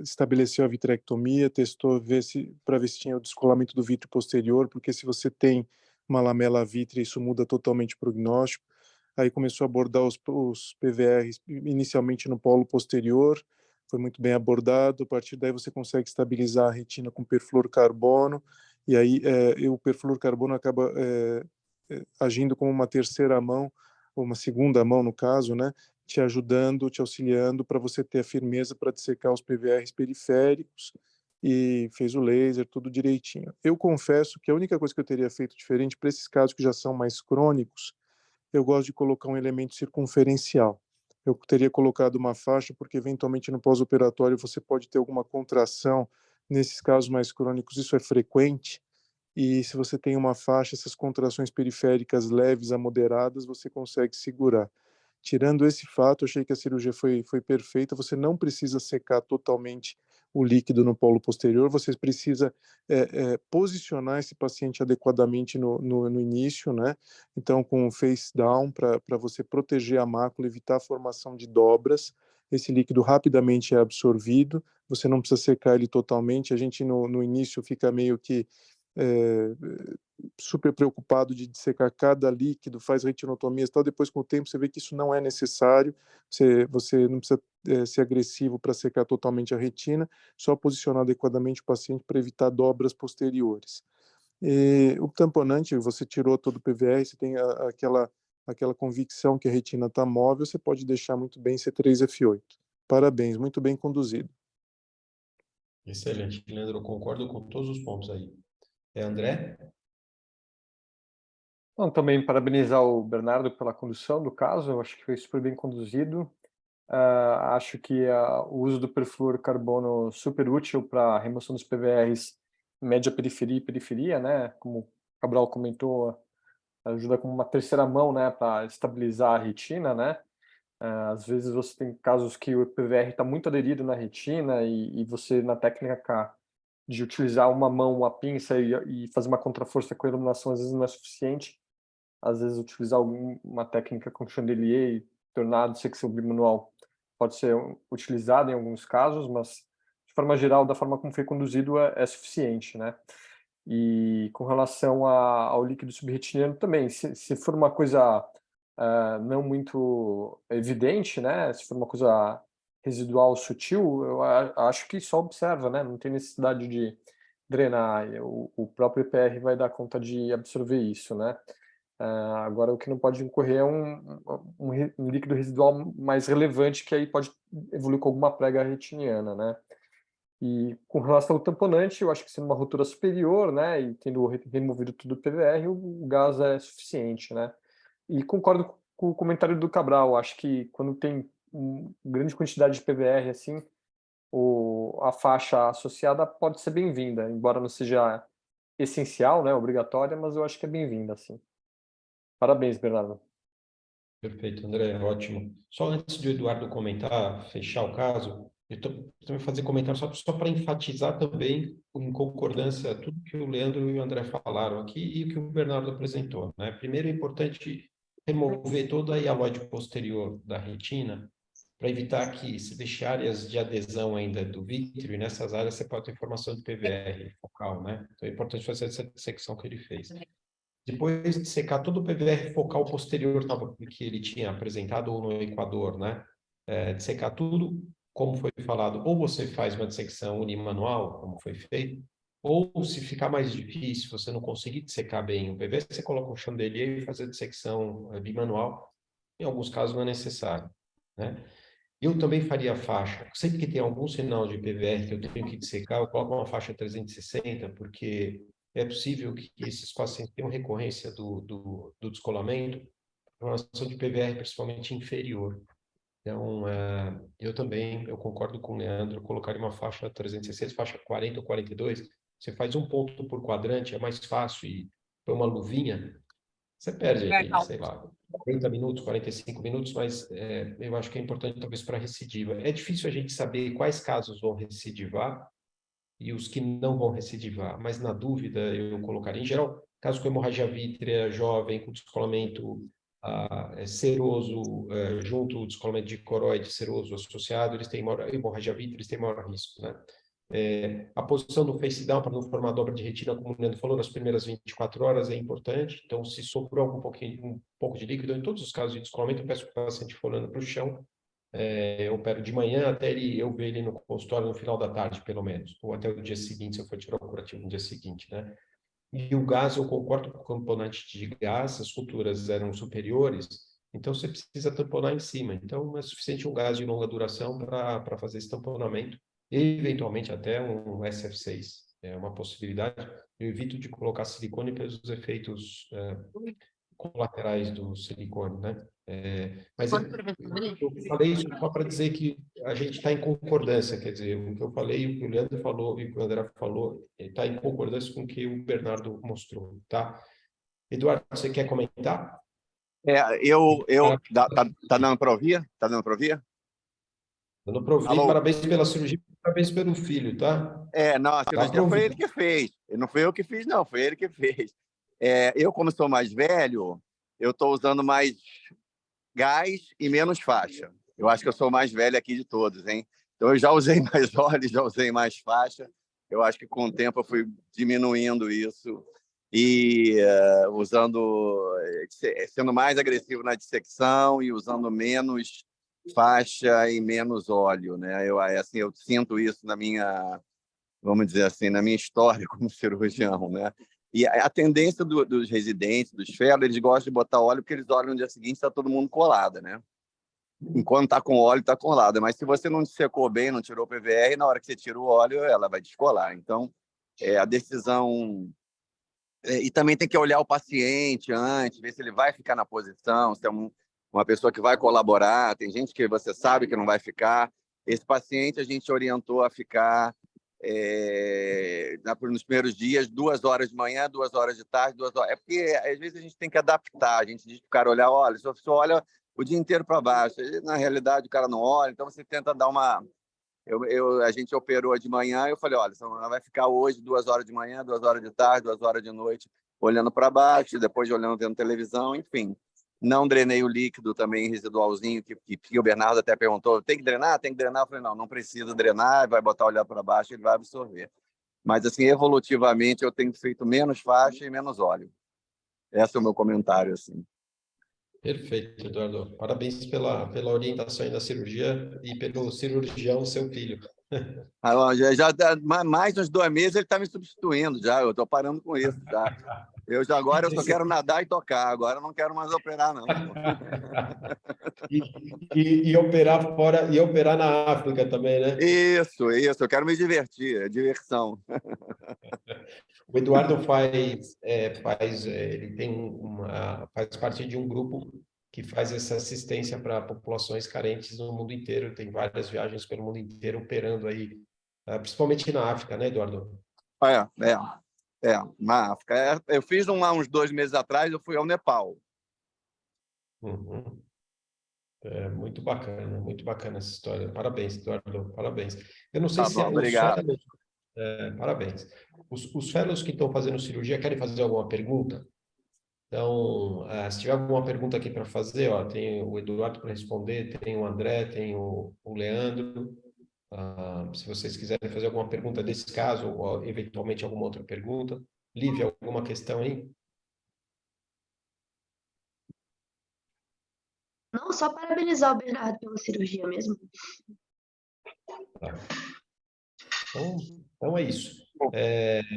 estabeleceu a vitrectomia, testou para ver se tinha o descolamento do vítreo posterior, porque se você tem uma lamela vítrea, isso muda totalmente o prognóstico. Aí começou a abordar os PVRs inicialmente no polo posterior, foi muito bem abordado. A partir daí você consegue estabilizar a retina com perfluorocarbono, e aí o perfluorocarbono acaba agindo como uma terceira mão, ou uma segunda mão no caso, né, te ajudando, te auxiliando para você ter a firmeza para dissecar os PVRs periféricos, e fez o laser, tudo direitinho. Eu confesso que a única coisa que eu teria feito diferente para esses casos que já são mais crônicos, eu gosto de colocar um elemento circunferencial. Eu teria colocado uma faixa, porque eventualmente no pós-operatório você pode ter alguma contração. Nesses casos mais crônicos, isso é frequente, e se você tem uma faixa, essas contrações periféricas leves a moderadas, você consegue segurar. Tirando esse fato, eu achei que a cirurgia foi perfeita. Você não precisa secar totalmente o líquido no polo posterior, você precisa posicionar esse paciente adequadamente no início, né? Então, com o face down, para você proteger a mácula, evitar a formação de dobras. Esse líquido rapidamente é absorvido, você não precisa secar ele totalmente. A gente, no início, fica meio que super preocupado de dissecar cada líquido, faz retinotomias e tal. Depois, com o tempo, você vê que isso não é necessário, você não precisa ser agressivo para secar totalmente a retina, só posicionar adequadamente o paciente para evitar dobras posteriores. E o tamponante, você tirou todo o PVR, você tem aquela convicção que a retina está móvel, você pode deixar muito bem C3F8. Parabéns, muito bem conduzido. Excelente, Leandro, eu concordo com todos os pontos aí. André? Bom, também parabenizar o Bernardo pela condução do caso, eu acho que foi super bem conduzido. Acho que o uso do perfluorocarbono super útil para a remoção dos PVRs média periferia e periferia, né? Como o Cabral comentou, ajuda como uma terceira mão, né, para estabilizar a retina, né? Às vezes você tem casos que o PVR está muito aderido na retina e você, na técnica de utilizar uma mão, uma pinça e fazer uma contraforça com a iluminação, às vezes não é suficiente. Às vezes utilizar uma técnica com chandelier e tornado secção bimanual pode ser utilizada em alguns casos, mas de forma geral, da forma como foi conduzido, é suficiente, né? E com relação ao líquido subretiniano também, se for uma coisa não muito evidente, né? Se for uma coisa residual sutil, eu acho que só observa, né? Não tem necessidade de drenar, e o próprio EPR vai dar conta de absorver isso, né? Agora, o que não pode ocorrer é um líquido residual mais relevante, que aí pode evoluir com alguma prega retiniana, né? E com relação ao tamponante, eu acho que sendo uma ruptura superior, né, e tendo removido tudo o PVR, o gás é suficiente, né? E concordo com o comentário do Cabral, acho que quando tem grande quantidade de PVR, assim, a faixa associada pode ser bem-vinda, embora não seja essencial, né, obrigatória, mas eu acho que é bem-vinda, assim. Parabéns, Bernardo. Perfeito, André, ótimo. Só antes do Eduardo comentar, fechar o caso, eu também fazer comentário só para enfatizar também, em concordância, tudo que o Leandro e o André falaram aqui e o que o Bernardo apresentou, né? Primeiro, é importante remover toda a hialoide posterior da retina, para evitar que se deixe áreas de adesão ainda do vítreo, e nessas áreas você pode ter formação de PVR focal, né? Então é importante fazer essa dissecção que ele fez. Depois de secar todo o PVR focal posterior que ele tinha apresentado, ou no equador, né? De secar tudo, como foi falado, ou você faz uma dissecção unimanual, como foi feito, ou se ficar mais difícil, você não conseguir dissecar bem o PVR, você coloca um chandelier e faz a dissecção bimanual. Em alguns casos não é necessário, né? Eu também faria faixa. Sempre que tem algum sinal de PVR que eu tenho que dissecar, eu coloco uma faixa 360, porque é possível que esses pacientes tenham recorrência do descolamento, formação de PVR principalmente inferior. Então, eu concordo com o Leandro, eu colocaria uma faixa 360, faixa 40 ou 42, você faz um ponto por quadrante, é mais fácil, e põe uma luvinha, você perde aí, sei lá, 40 minutos, 45 minutos, mas eu acho que é importante talvez para recidiva. É difícil a gente saber quais casos vão recidivar e os que não vão recidivar, mas na dúvida eu colocaria, em geral, casos com hemorragia vítrea jovem, com descolamento seroso, junto ao descolamento de coroide seroso associado, eles têm maior, hemorragia vítrea, eles têm maior risco, né? A posição do face down para não formar dobra de retina, como o Leandro falou, nas primeiras 24 horas é importante. Então, se sobrou um pouco de líquido, em todos os casos de descolamento, eu peço para o paciente for olhando para o chão. Eu opero de manhã até eu ver ele no consultório no final da tarde, pelo menos, ou até o dia seguinte, se eu for tirar o curativo no dia seguinte, né? E o gás, eu concordo com o componente de gás, as culturas eram superiores, então você precisa tamponar em cima. Então, é suficiente um gás de longa duração para fazer esse tamponamento, eventualmente até um SF6. É uma possibilidade. Eu evito de colocar silicone pelos efeitos colaterais do silicone, né? Mas eu falei isso só para dizer que a gente está em concordância, quer dizer, o que eu falei, o que o Leandro falou e o que o André falou, está em concordância com o que o Bernardo mostrou, tá? Eduardo, você quer comentar? Tá dando para ouvir? Tá dando para ouvir? Dando para ouvir, Alô? parabéns pela cirurgia, parabéns pelo filho, tá? Não, a cirurgia foi ele que fez. Não foi eu que fiz, não, foi ele que fez. Eu, como sou mais velho, eu estou usando mais gás e menos faixa. Eu acho que eu sou o mais velho aqui de todos, hein? Então, eu já usei mais óleo, já usei mais faixa. Eu acho que com o tempo eu fui diminuindo isso e sendo mais agressivo na dissecção e usando menos faixa e menos óleo, né? Eu sinto isso na minha, vamos dizer assim, na minha história como cirurgião, né? E a tendência dos residentes, dos fellows, eles gostam de botar óleo porque eles olham no dia seguinte está todo mundo colado, né? Enquanto está com óleo, está colado. Mas se você não secou bem, não tirou o PVR, na hora que você tira o óleo, ela vai descolar. Então, a decisão... E também tem que olhar o paciente antes, ver se ele vai ficar na posição, se é uma pessoa que vai colaborar. Tem gente que você sabe que não vai ficar. Esse paciente a gente orientou a ficar nos primeiros dias, 2 horas de manhã, 2 horas de tarde, 2 horas. É porque às vezes a gente tem que adaptar. A gente diz para o cara olhar, olha, se você olha o dia inteiro para baixo, na realidade o cara não olha, então você tenta dar uma... A gente operou de manhã, eu falei, olha, você vai ficar hoje 2 horas de manhã, 2 horas de tarde, 2 horas de noite, olhando para baixo, depois olhando, vendo televisão, enfim. Não drenei o líquido também residualzinho, que o Bernardo até perguntou, tem que drenar? Tem que drenar? Eu falei, não precisa drenar, vai botar o olhar para baixo, ele vai absorver. Mas, assim, evolutivamente, eu tenho feito menos faixa e menos óleo. Esse é o meu comentário, assim. Perfeito, Eduardo. Parabéns pela orientação aí da cirurgia e pelo cirurgião, seu filho. Já mais uns 2 meses ele está me substituindo já. Eu estou parando com isso, tá? Agora eu só quero nadar e tocar. Agora eu não quero mais operar, não. E operar fora, e operar na África também, né? Isso. Eu quero me divertir, é diversão. O Eduardo ele faz parte de um grupo que faz essa assistência para populações carentes no mundo inteiro. Tem várias viagens pelo mundo inteiro operando aí, principalmente na África, né, Eduardo? Na África. Eu fiz uns 2 meses atrás, eu fui ao Nepal. Uhum. Muito bacana essa história. Parabéns, Eduardo, parabéns. Eu não sei se obrigado. Parabéns. Os fellows que estão fazendo cirurgia querem fazer alguma pergunta? Então, se tiver alguma pergunta aqui para fazer, ó, tem o Eduardo para responder, tem o André, tem o Leandro. Se vocês quiserem fazer alguma pergunta desse caso, ou eventualmente alguma outra pergunta. Lívia, alguma questão aí? Não, só parabenizar o Bernardo pela cirurgia mesmo. Tá. Então é isso.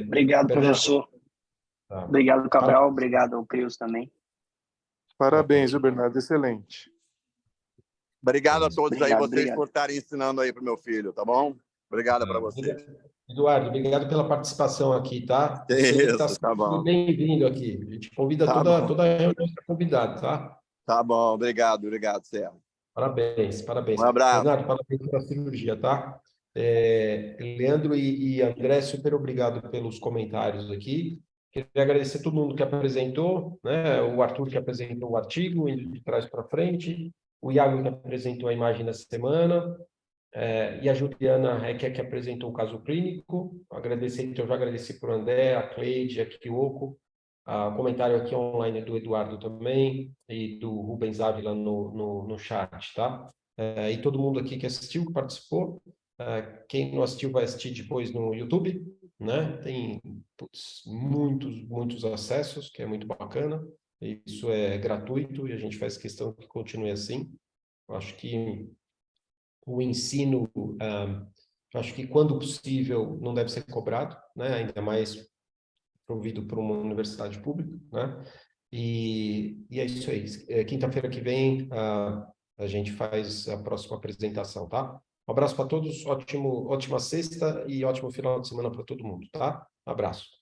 Obrigado, Bernardo. professor. Tá. Obrigado, Cabral. Obrigado ao Crius também. Parabéns, Bernardo. Excelente. Obrigado a todos aí, vocês Obrigado. por estarem ensinando aí para o meu filho, tá bom? Obrigado para vocês. Eduardo, obrigado pela participação aqui, tá? Isso, tá bom. Bem-vindo aqui. A gente convida toda a reunião para convidado, tá? Tá bom, obrigado, Sérgio. Parabéns. Um abraço. Bernardo, parabéns pela cirurgia, tá? Leandro e André, super obrigado pelos comentários aqui. Queria agradecer a todo mundo que apresentou, né? O Arthur que apresentou o artigo, indo de trás para frente, o Iago que apresentou a imagem da semana, e a Juliana Reque que apresentou o caso clínico. Eu já agradeci para o André, a Cleide, a Kiyoko, o comentário aqui online do Eduardo também, e do Rubens Ávila no chat, tá? E todo mundo aqui que assistiu, que participou. Quem não assistiu vai assistir depois no YouTube, né? Tem muitos acessos, que é muito bacana. Isso é gratuito e a gente faz questão que continue assim. Eu acho que o ensino, acho que quando possível não deve ser cobrado, né? Ainda mais provido por uma universidade pública, né? E é isso aí. Quinta-feira que vem a gente faz a próxima apresentação, tá? Um abraço para todos, ótima sexta e ótimo final de semana para todo mundo, tá? Um abraço.